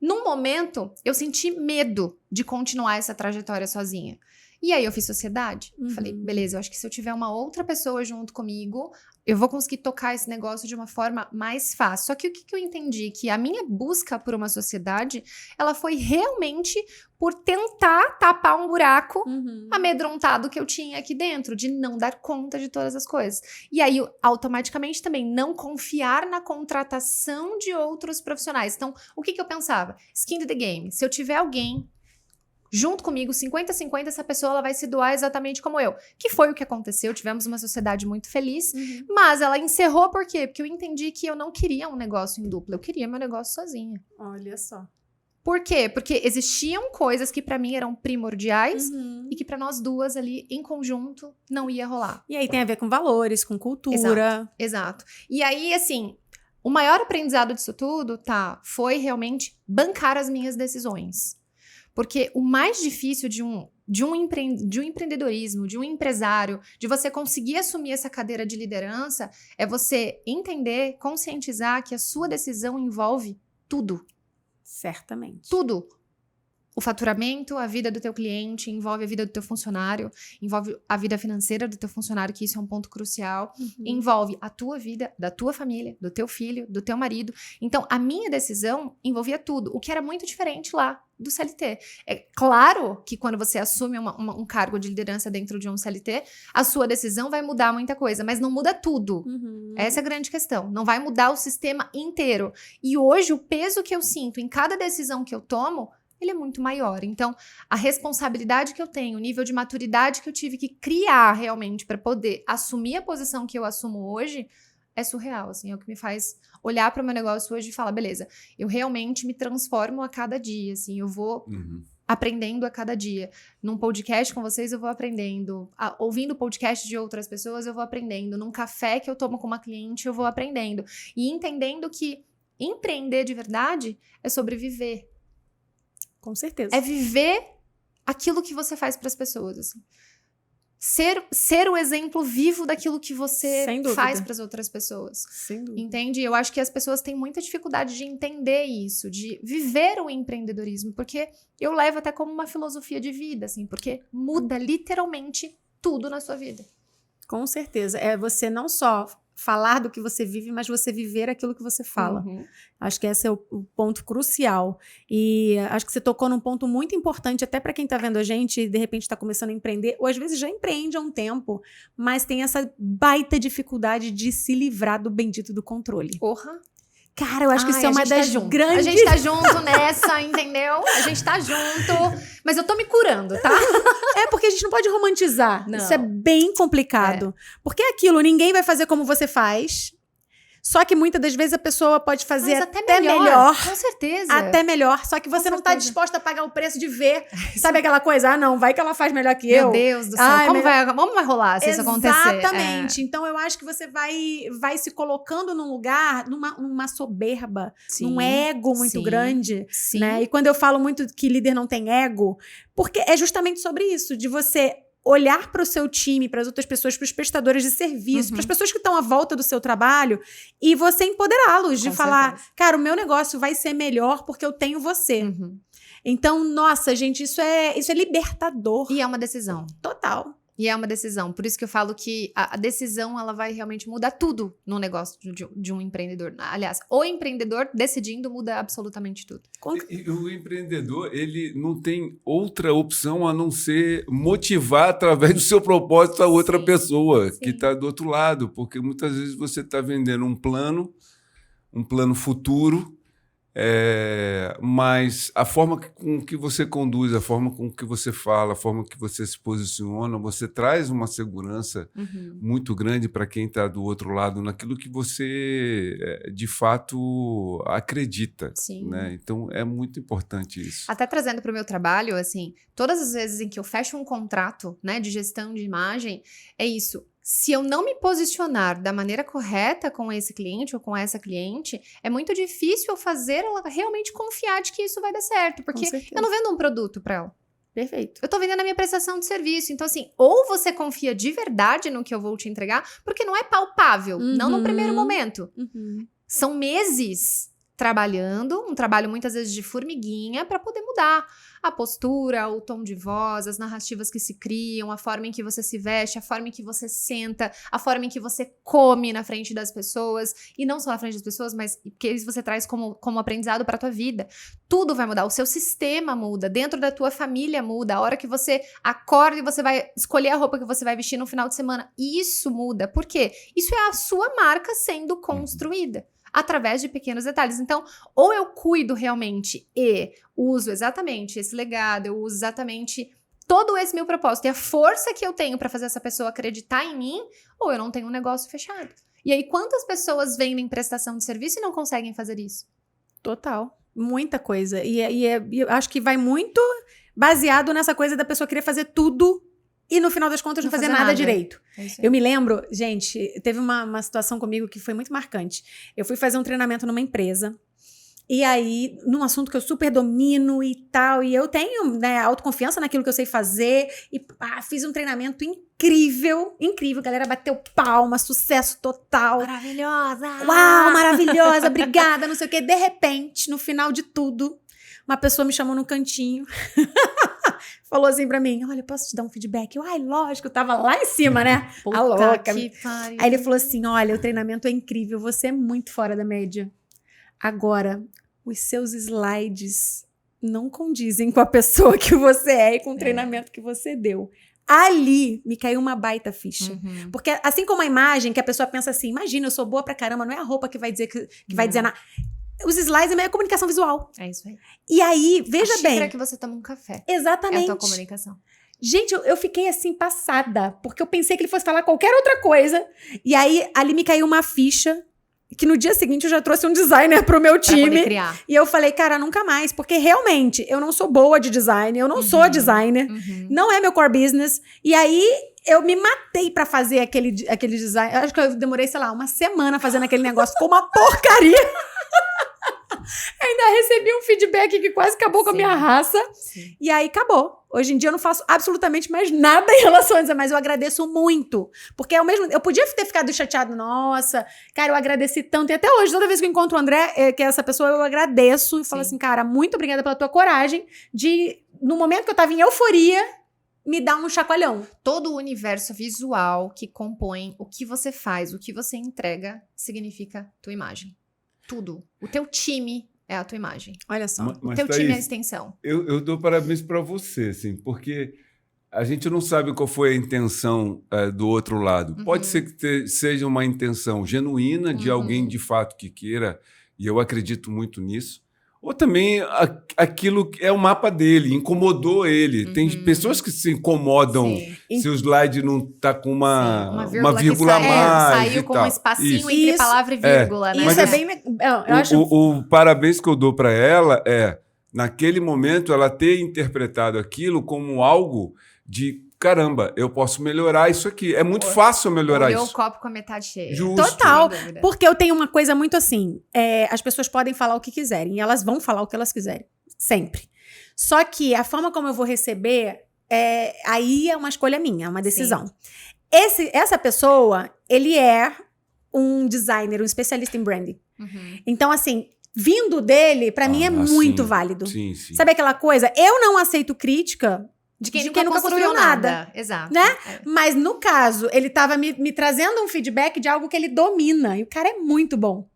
Num momento, eu senti medo de continuar essa trajetória sozinha. E aí eu fiz sociedade. Falei, beleza, eu acho que se eu tiver uma outra pessoa junto comigo, eu vou conseguir tocar esse negócio de uma forma mais fácil. Só que o que eu entendi? Que a minha busca por uma sociedade, ela foi realmente por tentar tapar um buraco amedrontado que eu tinha aqui dentro, de não dar conta de todas as coisas. E aí, automaticamente também, não confiar na contratação de outros profissionais. Então, o que eu pensava? Skin in the game. Se eu tiver alguém junto comigo, 50-50, essa pessoa ela vai se doar exatamente como eu. Que foi o que aconteceu, tivemos uma sociedade muito feliz, mas ela encerrou por quê? Porque eu entendi que eu não queria um negócio em dupla, eu queria meu negócio sozinha. Olha só. Por quê? Porque existiam coisas que pra mim eram primordiais e que pra nós duas ali, em conjunto, não ia rolar. E aí tem a ver com valores, com cultura. Exato. E aí, assim, o maior aprendizado disso tudo, foi realmente bancar as minhas decisões. Porque o mais difícil de um de um empreendedorismo, de um empresário, de você conseguir assumir essa cadeira de liderança, é você entender, conscientizar que a sua decisão envolve tudo. Certamente. Tudo. O faturamento, a vida do teu cliente, envolve a vida do teu funcionário, envolve a vida financeira do teu funcionário, que isso é um ponto crucial, envolve a tua vida, da tua família, do teu filho, do teu marido. Então, a minha decisão envolvia tudo, o que era muito diferente lá do CLT. É claro que quando você assume um cargo de liderança dentro de um CLT, a sua decisão vai mudar muita coisa, mas não muda tudo. Essa é a grande questão. Não vai mudar o sistema inteiro. E hoje, o peso que eu sinto em cada decisão que eu tomo, ele é muito maior. Então, a responsabilidade que eu tenho, o nível de maturidade que eu tive que criar realmente para poder assumir a posição que eu assumo hoje, é surreal, assim, é o que me faz olhar para o meu negócio hoje e falar, beleza, eu realmente me transformo a cada dia, assim, eu vou aprendendo a cada dia. Num podcast com vocês, eu vou aprendendo. Ouvindo podcast de outras pessoas, eu vou aprendendo. Num café que eu tomo com uma cliente, eu vou aprendendo. E entendendo que empreender de verdade é sobreviver. Com certeza. É viver aquilo que você faz para as pessoas, assim. Ser o exemplo vivo daquilo que você faz para as outras pessoas. Sem dúvida. Entende? Eu acho que as pessoas têm muita dificuldade de entender isso, de viver o empreendedorismo, porque eu levo até como uma filosofia de vida, assim, porque muda literalmente tudo na sua vida. Com certeza. É você não só falar do que você vive, mas você viver aquilo que você fala. Acho que esse é o ponto crucial. E acho que você tocou num ponto muito importante, até para quem está vendo a gente e de repente está começando a empreender, ou às vezes já empreende há um tempo, mas tem essa baita dificuldade de se livrar do bendito do controle. Porra! Cara, eu acho que isso é uma das grandes... A gente tá junto nessa, entendeu? A gente tá junto. Mas eu tô me curando, tá? É porque a gente não pode romantizar. Não. Isso é bem complicado. Porque é aquilo, ninguém vai fazer como você faz. Só que muitas das vezes a pessoa pode fazer até melhor. Com certeza. Até melhor. Só que você não tá disposta a pagar o preço de ver. Sabe aquela coisa? Ah, não, vai que ela faz melhor que eu. Meu Deus do céu. Como vai rolar se isso acontecer? Exatamente. Então eu acho que você vai se colocando num lugar, numa soberba, num ego muito grande. Né? E quando eu falo muito que líder não tem ego, porque é justamente sobre isso, de você olhar para o seu time, para as outras pessoas, para os prestadores de serviço, para as pessoas que estão à volta do seu trabalho, e você empoderá-los, de falar, cara, o meu negócio vai ser melhor porque eu tenho você. Então, nossa, gente, isso é libertador. E é uma decisão. Total. E é uma decisão. Por isso que eu falo que a decisão, ela vai realmente mudar tudo no negócio de um empreendedor. Aliás, o empreendedor decidindo muda absolutamente tudo. E o empreendedor, ele não tem outra opção a não ser motivar através do seu propósito a outra pessoa que está do outro lado. Porque muitas vezes você está vendendo um plano futuro, mas a forma com que você conduz, a forma com que você fala, a forma que você se posiciona, você traz uma segurança muito grande para quem está do outro lado naquilo que você de fato acredita. Né? Então é muito importante isso. Até trazendo para o meu trabalho, assim, todas as vezes em que eu fecho um contrato, né, de gestão de imagem, é isso. Se eu não me posicionar da maneira correta com esse cliente ou com essa cliente, é muito difícil eu fazer ela realmente confiar de que isso vai dar certo. Porque eu não vendo um produto para ela. Perfeito. Eu tô vendendo a minha prestação de serviço. Então, assim, ou você confia de verdade no que eu vou te entregar, porque não é palpável, não no primeiro momento. São meses trabalhando, um trabalho muitas vezes de formiguinha para poder mudar a postura, o tom de voz, as narrativas que se criam, a forma em que você se veste, a forma em que você senta, a forma em que você come na frente das pessoas, e não só na frente das pessoas, mas que isso você traz como aprendizado para tua vida. Tudo vai mudar, o seu sistema muda, dentro da tua família muda, a hora que você acorda e você vai escolher a roupa que você vai vestir no final de semana, isso muda. Por quê? Isso é a sua marca sendo construída através de pequenos detalhes. Então, ou eu cuido realmente e uso exatamente esse legado, eu uso exatamente todo esse meu propósito e a força que eu tenho para fazer essa pessoa acreditar em mim, ou eu não tenho um negócio fechado. E aí, quantas pessoas vendem prestação de serviço e não conseguem fazer isso? Total. Muita coisa. E eu acho que vai muito baseado nessa coisa da pessoa querer fazer tudo e no final das contas não fazer nada direito. Eu me lembro, gente, teve uma situação comigo que foi muito marcante. Eu fui fazer um treinamento numa empresa E aí, num assunto que eu super domino e tal, e eu tenho, né, autoconfiança naquilo que eu sei fazer, e fiz um treinamento incrível, a galera bateu palma, sucesso total. Maravilhosa! Uau, maravilhosa, obrigada, não sei o quê. De repente, no final de tudo, uma pessoa me chamou no cantinho, falou assim pra mim, olha, posso te dar um feedback? Ai, lógico, eu tava lá em cima, né? Puta A louca. que pariu. Aí ele falou assim, olha, o treinamento é incrível, você é muito fora da média. Agora, os seus slides não condizem com a pessoa que você é e com o treinamento que você deu. Ali me caiu uma baita ficha. Uhum. Porque assim como a imagem, que a pessoa pensa assim, imagina, eu sou boa pra caramba, não é a roupa que vai dizer que vai dizer nada. Os slides é meio comunicação visual. É isso aí. E aí, veja a xícara bem. que você toma um café. Exatamente. É a tua comunicação. Gente, eu fiquei assim passada, porque eu pensei que ele fosse falar qualquer outra coisa. E aí, ali me caiu uma ficha, que no dia seguinte eu já trouxe um designer pro meu Pra time. poder criar. E eu falei, cara, nunca mais. Porque realmente, eu não sou boa de design, eu não sou designer, não é meu core business. E aí, eu me matei pra fazer aquele design. Eu acho que eu demorei, sei lá, uma semana fazendo aquele negócio. Ficou uma porcaria. Ainda recebi um feedback que quase acabou com a minha raça. Sim. E aí, acabou. Hoje em dia eu não faço absolutamente mais nada em relação a isso, mas eu agradeço muito. Porque eu podia ter ficado chateado, nossa, cara, eu agradeci tanto. E até hoje, toda vez que eu encontro o André, que é essa pessoa, eu agradeço e falo assim, cara, muito obrigada pela tua coragem de, no momento que eu tava em euforia, me dar um chacoalhão. Todo o universo visual que compõe o que você faz, o que você entrega, significa tua imagem. Tudo. O teu time é a tua imagem. Olha só. O teu time é a extensão. Eu dou parabéns para você, assim, porque a gente não sabe qual foi a intenção do outro lado. Pode ser que seja uma intenção genuína de alguém de fato que queira, e eu acredito muito nisso. Ou também aquilo é o mapa dele, incomodou ele. Tem pessoas que se incomodam se o slide não está com uma vírgula a mais. Saiu e com tal. um espacinho Isso. entre palavra e vírgula, né? Isso Mas é bem... Eu acho... O parabéns que eu dou para ela é, naquele momento, ela ter interpretado aquilo como algo de, caramba, eu posso melhorar isso aqui. É muito fácil melhorar Olhou isso. o copo com a metade cheia. Justo. Total, Sem dúvida. porque eu tenho uma coisa muito assim, as pessoas podem falar o que quiserem, e elas vão falar o que elas quiserem, sempre. Só que a forma como eu vou receber, aí é uma escolha minha, é uma decisão. Essa pessoa, ele é um designer, um especialista em branding. Então, assim, vindo dele, pra mim é muito válido. Sim, sim. Sabe aquela coisa? Eu não aceito crítica de quem nunca construiu nada. Exato. Né? É. Mas no caso, ele tava me trazendo um feedback de algo que ele domina. E o cara é muito bom.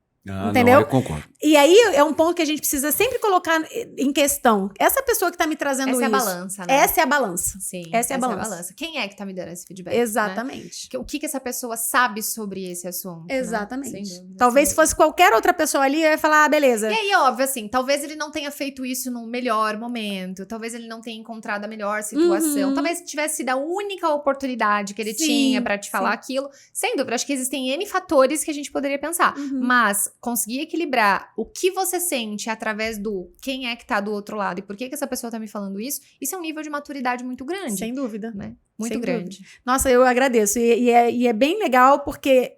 Entendeu? Não, eu concordo. E aí é um ponto que a gente precisa sempre colocar em questão. Essa pessoa que tá me trazendo Essa isso. é a balança, né? Essa é a balança. Sim, essa é a balança. Quem é que tá me dando esse feedback? Exatamente. Né? O que essa pessoa sabe sobre esse assunto? Exatamente. Né? Sem dúvida, Talvez sem se fosse qualquer outra pessoa ali, eu ia falar, beleza. E aí, óbvio, assim, talvez ele não tenha feito isso num melhor momento, talvez ele não tenha encontrado a melhor situação, talvez tivesse sido a única oportunidade que ele tinha pra te falar aquilo. Sem dúvida, acho que existem N fatores que a gente poderia pensar, mas conseguir equilibrar o que você sente através do quem é que tá do outro lado e por que essa pessoa tá me falando isso é um nível de maturidade muito grande. Sem dúvida. Né? Muito Sem grande. dúvida. Nossa, eu agradeço. E é bem legal porque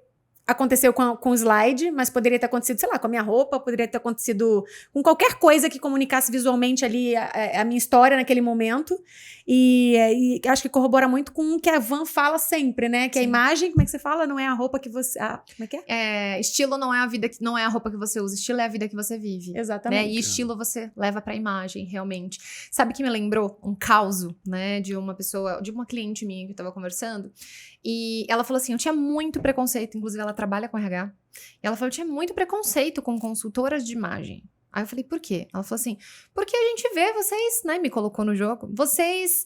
aconteceu com o slide, mas poderia ter acontecido, sei lá, com a minha roupa, poderia ter acontecido com qualquer coisa que comunicasse visualmente ali a minha história naquele momento. E acho que corrobora muito com o que a Van fala sempre, né? Que a imagem, como é que você fala? Não é a roupa que você... como é que é? Estilo não é não é a roupa que você usa, estilo é a vida que você vive. Exatamente. Né? E estilo você leva pra imagem, realmente. Sabe que me lembrou um causo, né? De uma pessoa, de uma cliente minha que eu tava conversando. E ela falou assim, eu tinha muito preconceito, inclusive ela trabalha com RH. E ela falou, eu tinha muito preconceito com consultoras de imagem. Aí eu falei, por quê? Ela falou assim, porque a gente vê vocês, né, me colocou no jogo, vocês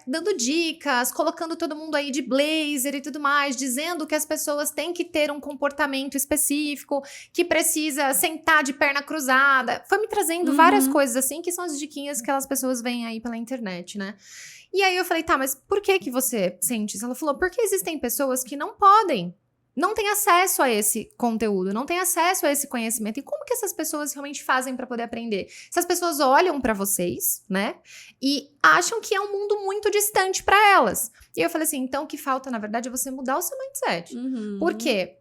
dando dicas, colocando todo mundo aí de blazer e tudo mais, dizendo que as pessoas têm que ter um comportamento específico, que precisa sentar de perna cruzada. Foi me trazendo várias coisas assim, que são as diquinhas que aquelas pessoas veem aí pela internet, né? E aí eu falei, tá, mas por que você sente isso? Ela falou, porque existem pessoas que não podem. Não tem acesso a esse conteúdo, não tem acesso a esse conhecimento. E como que essas pessoas realmente fazem para poder aprender? Essas pessoas olham para vocês, né? E acham que é um mundo muito distante para elas. E eu falei assim, então o que falta, na verdade, é você mudar o seu mindset. Por quê?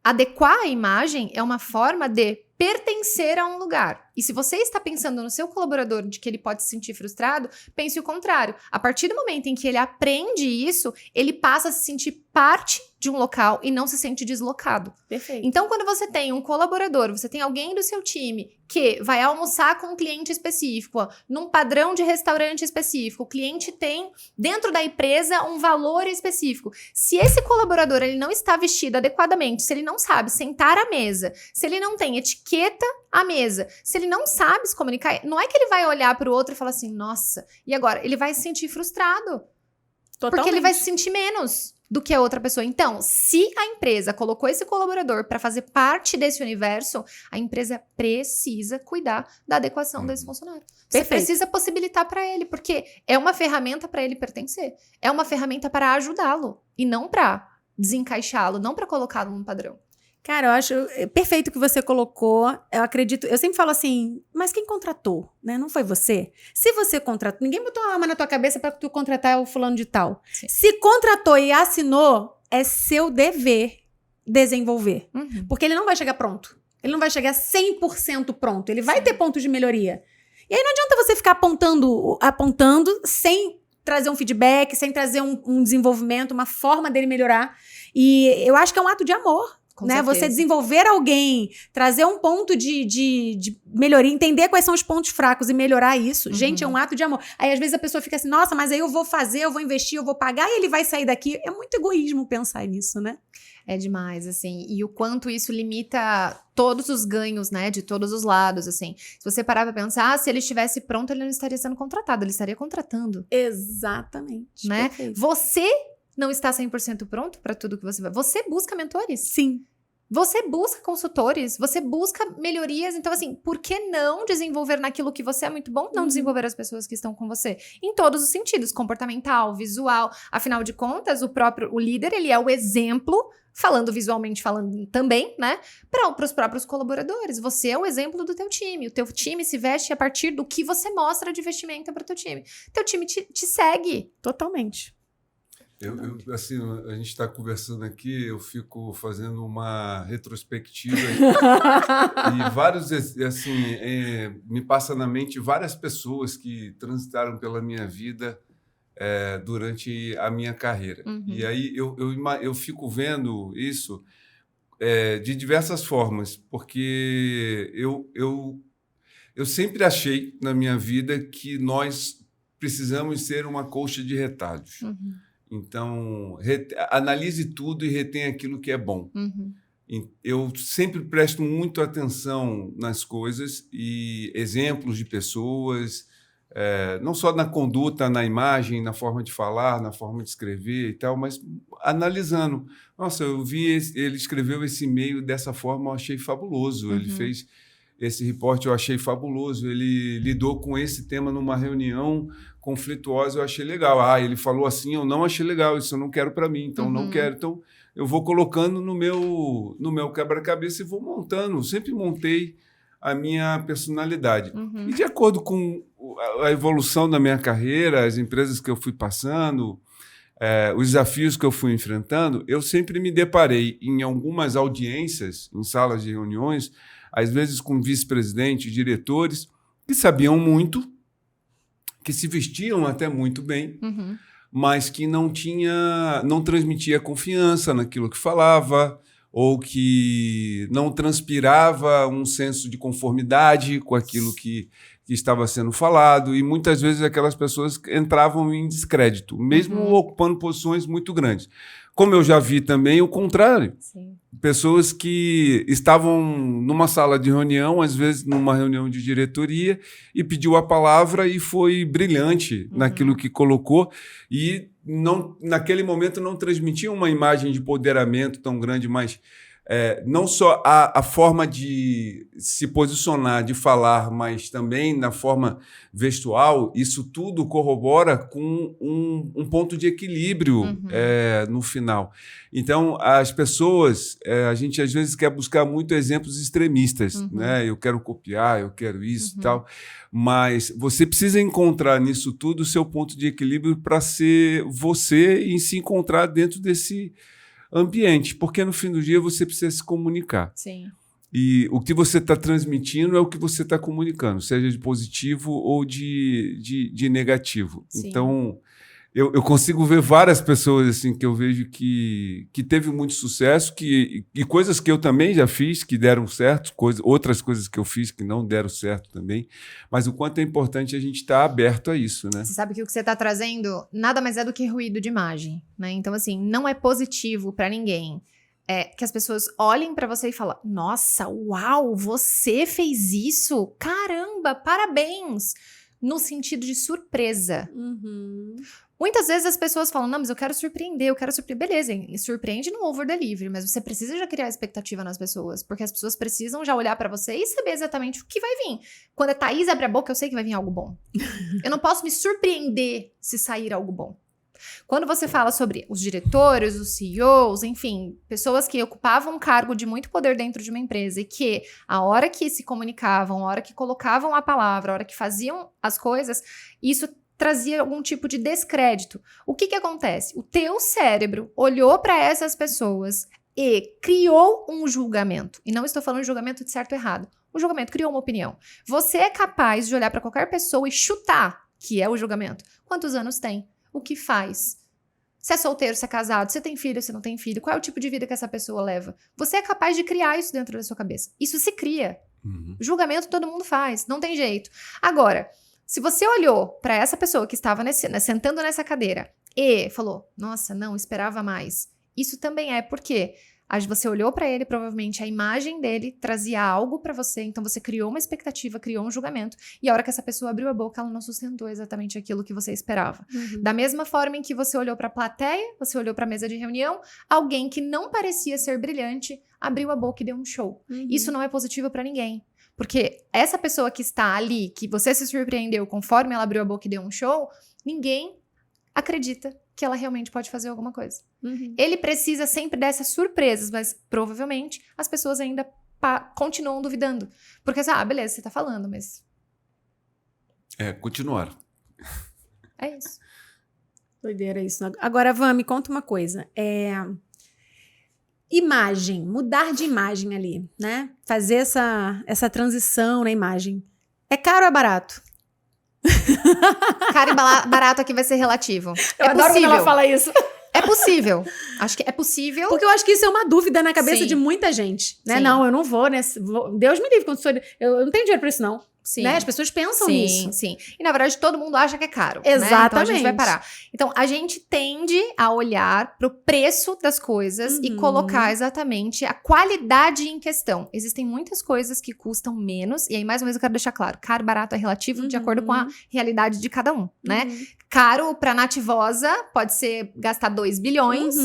Adequar a imagem é uma forma de pertencer a um lugar. E se você está pensando no seu colaborador de que ele pode se sentir frustrado, pense o contrário. A partir do momento em que ele aprende isso, ele passa a se sentir parte de um local e não se sente deslocado. Perfeito. Então, quando você tem um colaborador, você tem alguém do seu time que vai almoçar com um cliente específico, ó, num padrão de restaurante específico, o cliente tem dentro da empresa um valor específico. Se esse colaborador ele não está vestido adequadamente, se ele não sabe sentar à mesa, se ele não tem etiqueta à mesa, se ele não sabe se comunicar, não é que ele vai olhar para o outro e falar assim, nossa, e agora? Ele vai se sentir frustrado. Totalmente. Porque ele vai se sentir menos do que a outra pessoa. Então, se a empresa colocou esse colaborador para fazer parte desse universo, a empresa precisa cuidar da adequação desse funcionário. Você Perfeito. precisa possibilitar para ele, porque é uma ferramenta para ele pertencer. É uma ferramenta para ajudá-lo e não para desencaixá-lo, não para colocá-lo num padrão. Cara, eu acho perfeito o que você colocou. Eu acredito, eu sempre falo assim, mas quem contratou, né? Não foi você? Se você contratou, ninguém botou uma arma na tua cabeça para tu contratar o fulano de tal. Sim. Se contratou e assinou, é seu dever desenvolver. Uhum. Porque ele não vai chegar pronto. Ele não vai chegar 100% pronto. Ele vai ter pontos de melhoria. E aí não adianta você ficar apontando sem trazer um feedback, sem trazer um desenvolvimento, uma forma dele melhorar. E eu acho que é um ato de amor. Com Né? certeza. Você desenvolver alguém, trazer um ponto de melhoria, entender quais são os pontos fracos e melhorar isso. Gente, é um ato de amor. Aí às vezes a pessoa fica assim, nossa, mas aí eu vou fazer, eu vou investir, eu vou pagar e ele vai sair daqui. É muito egoísmo pensar nisso, né? É demais, assim. E o quanto isso limita todos os ganhos, né? De todos os lados, assim. Se você parar pra pensar, se ele estivesse pronto, ele não estaria sendo contratado, ele estaria contratando. Exatamente. Né? Perfeito. Você não está 100% pronto para tudo que você vai. Você busca mentores. Sim. Você busca consultores, você busca melhorias. Então, assim, por que não desenvolver naquilo que você é muito bom? Não desenvolver as pessoas que estão com você. Em todos os sentidos, comportamental, visual. Afinal de contas, o líder, ele é o exemplo, falando visualmente, falando também, né? Para os próprios colaboradores. Você é o exemplo do teu time. O teu time se veste a partir do que você mostra de vestimenta para o teu time. Teu time te segue. Totalmente. Assim, a gente está conversando aqui, eu fico fazendo uma retrospectiva e vários, assim, me passa na mente várias pessoas que transitaram pela minha vida durante a minha carreira. Uhum. E aí eu fico vendo isso de diversas formas, porque eu sempre achei na minha vida que nós precisamos ser uma colcha de retalhos. Uhum. Então, analise tudo e retém aquilo que é bom. Uhum. Eu sempre presto muito atenção nas coisas e exemplos de pessoas, não só na conduta, na imagem, na forma de falar, na forma de escrever e tal, mas analisando. Nossa, eu vi ele escreveu esse e-mail dessa forma, eu achei fabuloso. Ele fez esse reporte, eu achei fabuloso. Ele lidou com esse tema numa reunião conflituosa, eu achei legal. Ah, ele falou assim, eu não achei legal, isso eu não quero para mim, então não quero. Então, eu vou colocando no meu quebra-cabeça e vou montando. Eu sempre montei a minha personalidade. E de acordo com a evolução da minha carreira, as empresas que eu fui passando, os desafios que eu fui enfrentando, eu sempre me deparei em algumas audiências, em salas de reuniões, às vezes com vice-presidentes, diretores, que sabiam muito, que se vestiam até muito bem, mas que não transmitia confiança naquilo que falava, ou que não transpirava um senso de conformidade com aquilo que estava sendo falado, e muitas vezes aquelas pessoas entravam em descrédito, mesmo ocupando posições muito grandes. Como eu já vi também o contrário. Sim. Pessoas que estavam numa sala de reunião, às vezes numa reunião de diretoria, e pediu a palavra e foi brilhante naquilo que colocou, e naquele momento não transmitia uma imagem de empoderamento tão grande, mas não só a forma de se posicionar, de falar, mas também na forma vestual, isso tudo corrobora com um ponto de equilíbrio no final. Então, as pessoas, a gente às vezes quer buscar muito exemplos extremistas, né? Eu quero copiar, eu quero isso e tal, mas você precisa encontrar nisso tudo o seu ponto de equilíbrio para ser você e se encontrar dentro desse ambiente, porque no fim do dia você precisa se comunicar. Sim. E o que você está transmitindo é o que você está comunicando, seja de positivo ou de negativo. Sim. Então, eu consigo ver várias pessoas assim que eu vejo que teve muito sucesso, e coisas que eu também já fiz que deram certo, outras coisas que eu fiz que não deram certo também. Mas o quanto é importante a gente estar aberto a isso, né? Você sabe que o que você está trazendo nada mais é do que ruído de imagem, né? Então, assim, não é positivo para ninguém. É que as pessoas olhem para você e falem: nossa, uau, você fez isso? Caramba, parabéns! No sentido de surpresa. Uhum. Muitas vezes as pessoas falam: não, mas eu quero surpreender. Beleza, hein? Surpreende no over-delivery, mas você precisa já criar expectativa nas pessoas, porque as pessoas precisam já olhar pra você e saber exatamente o que vai vir. Quando a Thaís abre a boca, eu sei que vai vir algo bom. Eu não posso me surpreender se sair algo bom. Quando você fala sobre os diretores, os CEOs, enfim, pessoas que ocupavam um cargo de muito poder dentro de uma empresa e que a hora que se comunicavam, a hora que colocavam a palavra, a hora que faziam as coisas, isso trazia algum tipo de descrédito. O que que acontece? O teu cérebro olhou para essas pessoas e criou um julgamento. E não estou falando de julgamento de certo ou errado. O julgamento criou uma opinião. Você é capaz de olhar para qualquer pessoa e chutar, que é o julgamento. Quantos anos tem? O que faz? Se é solteiro, se é casado, se tem filho, se não tem filho, qual é o tipo de vida que essa pessoa leva? Você é capaz de criar isso dentro da sua cabeça. Isso se cria. Uhum. Julgamento todo mundo faz, não tem jeito. Agora, se você olhou para essa pessoa que estava sentando nessa cadeira e falou: nossa, não, esperava mais. Isso também é porque você olhou para ele, provavelmente a imagem dele trazia algo para você, então você criou uma expectativa, criou um julgamento, e a hora que essa pessoa abriu a boca, ela não sustentou exatamente aquilo que você esperava. Uhum. Da mesma forma em que você olhou para a plateia, você olhou para a mesa de reunião, alguém que não parecia ser brilhante abriu a boca e deu um show. Uhum. Isso não é positivo para ninguém. Porque essa pessoa que está ali, que você se surpreendeu conforme ela abriu a boca e deu um show, ninguém acredita que ela realmente pode fazer alguma coisa. Uhum. Ele precisa sempre dessas surpresas, mas provavelmente as pessoas ainda continuam duvidando. Porque, beleza, você tá falando, mas... Continuar. É isso. Doideira isso. Agora, Van, me conta uma coisa. Imagem, mudar de imagem ali, né? Fazer essa transição na imagem. É caro ou é barato? Caro e barato aqui vai ser relativo. Eu adoro quando ela fala isso. É possível. Acho que é possível. Porque eu acho que isso é uma dúvida na cabeça Sim. de muita gente, né? Sim. Não, eu não vou, né? Deus me livre, eu não tenho dinheiro pra isso, não. Sim. Né? As pessoas pensam Sim, nisso. sim. E, na verdade, todo mundo acha que é caro. Né? Exatamente. Então, a gente vai parar. Então, a gente tende a olhar pro preço das coisas e colocar exatamente a qualidade em questão. Existem muitas coisas que custam menos. E aí, mais uma vez, eu quero deixar claro. Caro e barato é relativo de acordo com a realidade de cada um, né? Caro pra nativosa pode ser gastar 2 bilhões.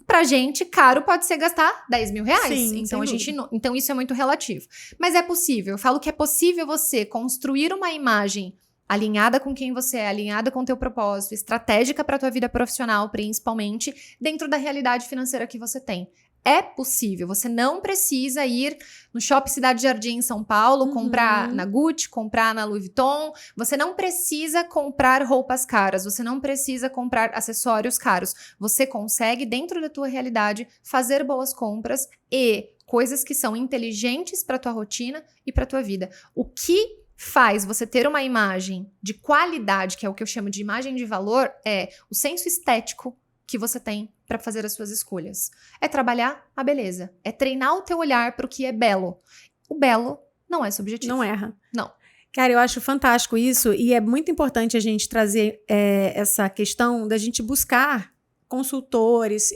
Pra gente, caro pode ser gastar 10 mil reais. Sim, então, sem então, isso é muito relativo. Mas é possível. Eu falo que é possível você construir uma imagem alinhada com quem você é, alinhada com o teu propósito, estratégica para a tua vida profissional, principalmente, dentro da realidade financeira que você tem. É possível. Você não precisa ir no Shopping Cidade Jardim em São Paulo, comprar na Gucci, comprar na Louis Vuitton. Você não precisa comprar roupas caras. Você não precisa comprar acessórios caros. Você consegue, dentro da tua realidade, fazer boas compras e coisas que são inteligentes para tua rotina e para tua vida. O que faz você ter uma imagem de qualidade, que é o que eu chamo de imagem de valor, é o senso estético que você tem para fazer as suas escolhas. É trabalhar a beleza. É treinar o teu olhar para o que é belo. O belo não é subjetivo. Não erra. Não. Cara, eu acho fantástico isso e é muito importante a gente trazer essa questão da gente buscar consultores,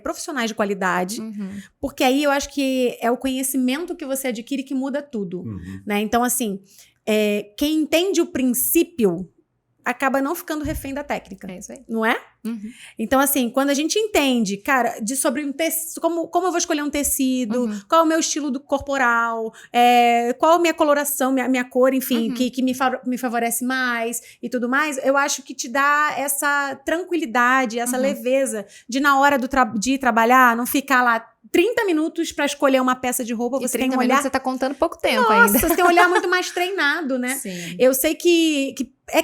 profissionais de qualidade, porque aí eu acho que é o conhecimento que você adquire que muda tudo, né? Então, assim, quem entende o princípio acaba não ficando refém da técnica. É isso aí. Não é? Então, assim, quando a gente entende, cara, sobre um tecido, como eu vou escolher um tecido, qual é o meu estilo corporal, qual a minha coloração, minha cor, enfim, que me favorece mais e tudo mais, eu acho que te dá essa tranquilidade, essa leveza de, na hora de ir trabalhar, não ficar lá 30 minutos pra escolher uma peça de roupa, você tem um olhar... você tá contando pouco tempo Nossa, ainda. você tem um olhar muito mais treinado, né? Sim. Eu sei que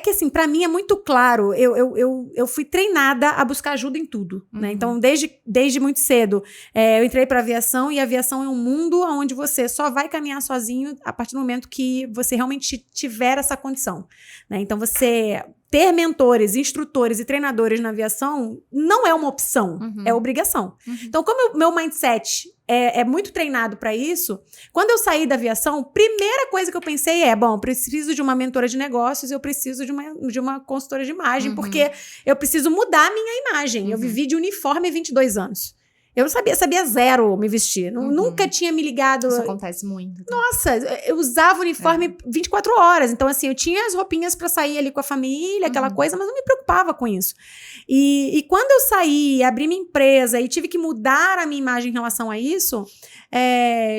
assim, pra mim é muito claro, eu fui treinada a buscar ajuda em tudo, né? Então, desde muito cedo, eu entrei pra aviação, e a aviação é um mundo onde você só vai caminhar sozinho a partir do momento que você realmente tiver essa condição, né? Então, você ter mentores, instrutores e treinadores na aviação não é uma opção, é obrigação. Então, como o meu mindset é muito treinado para isso, quando eu saí da aviação, primeira coisa que eu pensei eu preciso de uma mentora de negócios, eu preciso de uma consultora de imagem, porque eu preciso mudar a minha imagem. Eu vivi de uniforme 22 anos. Eu não sabia zero me vestir. Nunca tinha me ligado. Isso acontece muito. Nossa, eu usava uniforme 24 horas. Então, assim, eu tinha as roupinhas pra sair ali com a família, aquela coisa, mas não me preocupava com isso. E quando eu saí, abri minha empresa e tive que mudar a minha imagem em relação a isso,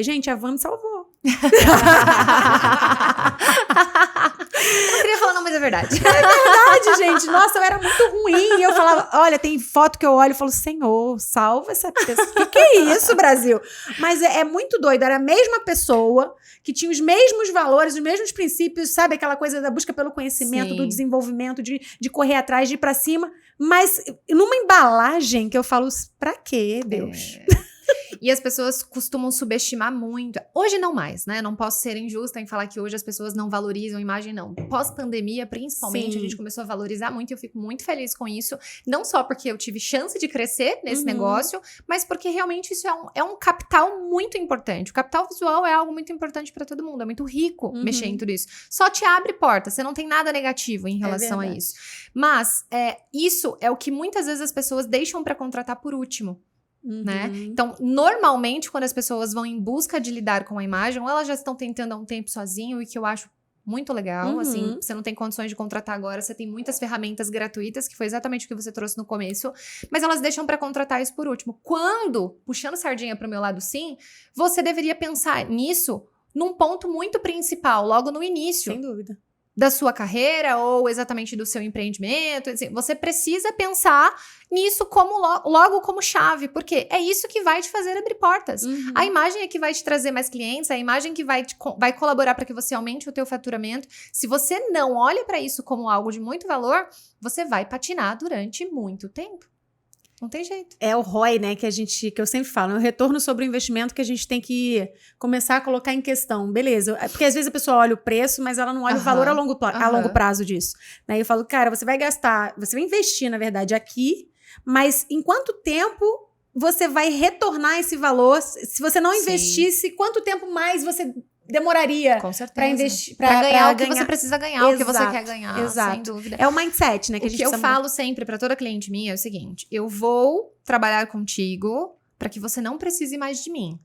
gente, a Van me salvou. Eu queria falar, não, mas é verdade. É verdade, gente. Nossa, eu era muito ruim. Eu falava, olha, tem foto que eu olho e falo, Senhor, salva essa pessoa. O que é isso, Brasil? Mas é muito doido. Era a mesma pessoa que tinha os mesmos valores, os mesmos princípios, sabe? Aquela coisa da busca pelo conhecimento, Sim. do desenvolvimento, de correr atrás, de ir pra cima. Mas numa embalagem que eu falo, pra quê, Deus? E as pessoas costumam subestimar muito. Hoje não mais, né? Não posso ser injusta em falar que hoje as pessoas não valorizam a imagem, não. Pós-pandemia, principalmente, Sim. a gente começou a valorizar muito e eu fico muito feliz com isso. Não só porque eu tive chance de crescer nesse negócio, mas porque realmente isso é um capital muito importante. O capital visual é algo muito importante para todo mundo. É muito rico mexer em tudo isso. Só te abre porta. Você não tem nada negativo em relação a isso. Mas isso é o que muitas vezes as pessoas deixam para contratar por último. Né? Então, normalmente, quando as pessoas vão em busca de lidar com a imagem, ou elas já estão tentando há um tempo sozinho, e que eu acho muito legal, assim, você não tem condições de contratar agora, você tem muitas ferramentas gratuitas, que foi exatamente o que você trouxe no começo, mas elas deixam pra contratar isso por último. Quando, puxando sardinha pro meu lado, sim, você deveria pensar nisso num ponto muito principal, logo no início. Sem dúvida. Da sua carreira ou exatamente do seu empreendimento. Assim, você precisa pensar nisso como logo como chave, porque é isso que vai te fazer abrir portas. A imagem é que vai te trazer mais clientes, a imagem que vai colaborar para que você aumente o teu faturamento. Se você não olha para isso como algo de muito valor, você vai patinar durante muito tempo. Não tem jeito. É o ROI, né, que eu sempre falo, é o retorno sobre o investimento que a gente tem que começar a colocar em questão. Beleza, porque às vezes a pessoa olha o preço, mas ela não olha o valor a longo prazo disso. Né? Eu falo, cara, você vai investir, na verdade, aqui, mas em quanto tempo você vai retornar esse valor? Se você não investisse, quanto tempo mais você demoraria para investir, para ganhar o que você precisa ganhar, o que você quer ganhar, exato. Sem dúvida. É o mindset, né? O que eu falo sempre para toda cliente minha é o seguinte: eu vou trabalhar contigo para que você não precise mais de mim.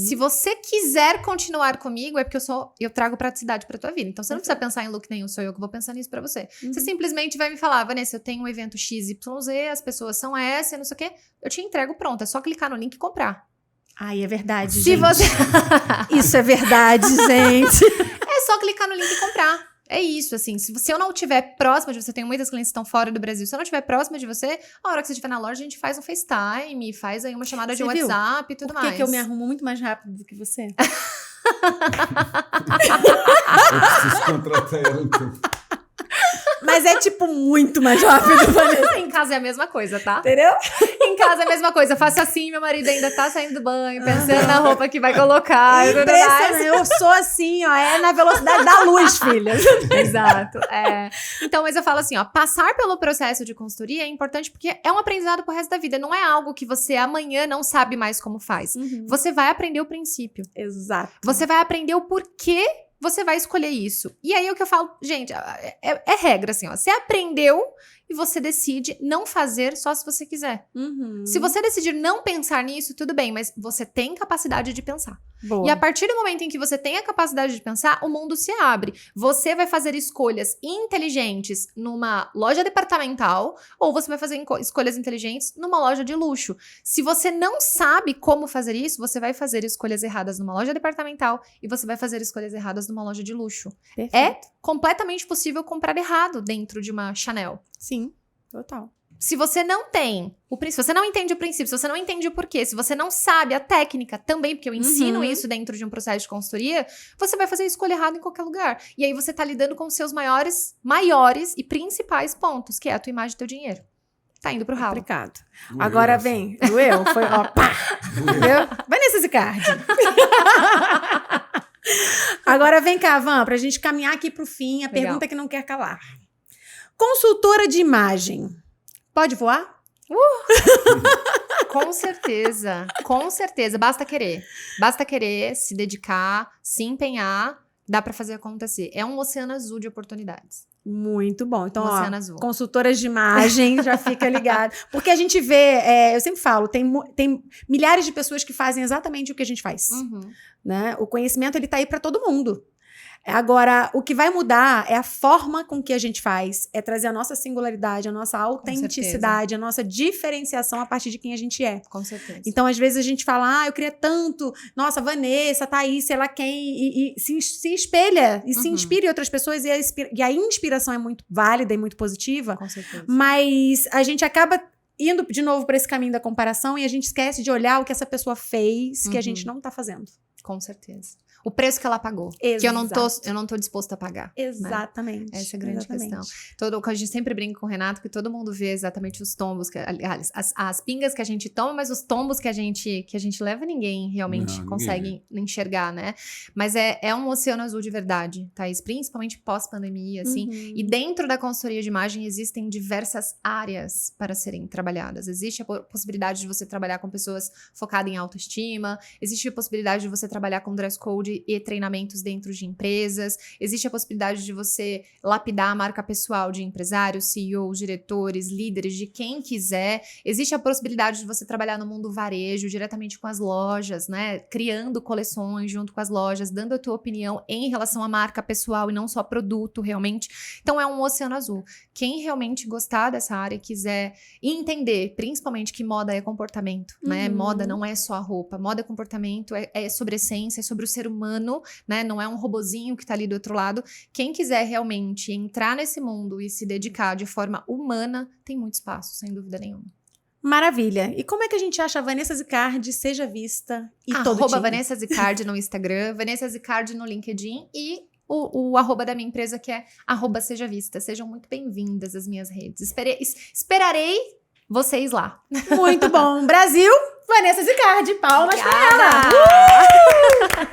Se você quiser continuar comigo, é porque eu trago praticidade para tua vida. Então você não precisa pensar em look nenhum, sou eu que vou pensar nisso para você. Você simplesmente vai me falar, Vanessa, eu tenho um evento XYZ, as pessoas são essa, não sei o quê. Eu te entrego pronto, é só clicar no link e comprar. Ai, é verdade, Se gente. você... Isso é verdade, gente. É só clicar no link e comprar. É isso, assim. Se eu não estiver próxima de você, tenho muitas clientes que estão fora do Brasil. Se eu não estiver próxima de você, a hora que você estiver na loja, a gente faz um FaceTime, faz aí uma chamada de WhatsApp e tudo mais. Por que eu me arrumo muito mais rápido do que você? Eu preciso contratar ela então. Mas é, tipo, muito mais rápido, Vanessa. Em casa é a mesma coisa, tá? Entendeu? Em casa é a mesma coisa. Eu faço assim, meu marido ainda tá saindo do banho, pensando na roupa que vai colocar. Impressionante. Eu sou assim, ó. É na velocidade da luz, filha. Exato. Então, mas eu falo assim, ó. Passar pelo processo de consultoria é importante porque é um aprendizado pro resto da vida. Não é algo que você amanhã não sabe mais como faz. Você vai aprender o princípio. Exato. Você vai aprender o porquê você vai escolher isso. E aí o que eu falo, gente, é regra assim, ó. Você aprendeu e você decide não fazer só se você quiser. Se você decidir não pensar nisso, tudo bem, mas você tem capacidade de pensar. Boa. E a partir do momento em que você tem a capacidade de pensar, o mundo se abre. Você vai fazer escolhas inteligentes numa loja departamental ou você vai fazer escolhas inteligentes numa loja de luxo. Se você não sabe como fazer isso, você vai fazer escolhas erradas numa loja departamental e você vai fazer escolhas erradas numa loja de luxo. Perfeito. É completamente possível comprar errado dentro de uma Chanel. Sim, total. Se você não tem o princípio, se você não entende o princípio, se você não entende o porquê, se você não sabe a técnica também, porque eu ensino isso dentro de um processo de consultoria, você vai fazer a escolha errada em qualquer lugar. E aí você tá lidando com os seus maiores e principais pontos, que é a tua imagem e teu dinheiro. Tá indo pro ralo. Complicado. Agora vem, doeu? Foi, ó, pá! Entendeu? Vanessa Zicardi. Agora vem cá, Van, pra gente caminhar aqui pro fim, a Legal. pergunta que não quer calar. Consultora de imagem, pode voar? Com certeza, com certeza. Basta querer, se dedicar, se empenhar, dá pra fazer acontecer. É um oceano azul de oportunidades. Muito bom. Então, Um ó, oceano azul. consultoras de imagem, já fica ligado. Porque a gente vê, eu sempre falo, tem milhares de pessoas que fazem exatamente o que a gente faz. Né? O conhecimento, ele tá aí para todo mundo. Agora, o que vai mudar é a forma com que a gente faz, é trazer a nossa singularidade, a nossa autenticidade, a nossa diferenciação a partir de quem a gente é. Com certeza. Então, às vezes a gente fala, eu queria tanto, nossa, Vanessa, Thaís, sei lá quem, e se espelha, e se inspira em outras pessoas, e a inspiração é muito válida e muito positiva, Com certeza. mas a gente acaba indo de novo para esse caminho da comparação e a gente esquece de olhar o que essa pessoa fez, que a gente não tá fazendo. Com certeza. O preço que ela pagou. Que eu não tô disposta a pagar. Exatamente. Né? Essa é a grande questão. A gente sempre brinca com o Renato que todo mundo vê exatamente os tombos, aliás, as pingas que a gente toma, mas os tombos que a gente leva, ninguém realmente consegue enxergar, né? Mas é um oceano azul de verdade, Thaís, principalmente pós-pandemia, assim. E dentro da consultoria de imagem existem diversas áreas para serem trabalhadas. Existe a possibilidade de você trabalhar com pessoas focadas em autoestima, existe a possibilidade de você trabalhar com dress code e treinamentos dentro de empresas. Existe a possibilidade de você lapidar a marca pessoal de empresários, CEOs, diretores, líderes, de quem quiser. Existe a possibilidade de você trabalhar no mundo varejo, diretamente com as lojas, né? Criando coleções junto com as lojas, dando a tua opinião em relação à marca pessoal e não só produto, realmente. Então, é um oceano azul. Quem realmente gostar dessa área e quiser entender, principalmente que moda é comportamento, né? Moda não é só a roupa. Moda é comportamento, é sobre essência, é sobre o ser humano, né? Não é um robozinho que tá ali do outro lado. Quem quiser realmente entrar nesse mundo e se dedicar de forma humana, tem muito espaço, sem dúvida nenhuma. Maravilha. E como é que a gente acha a Vanessa Zicardi, seja vista e todo dia? Vanessa Zicardi no Instagram, Vanessa Zicardi no LinkedIn e o arroba da minha empresa, que é @seja vista. Sejam muito bem-vindas às minhas redes. Esperarei vocês lá. Muito bom. Brasil, Vanessa Zicardi. Palmas pra ela.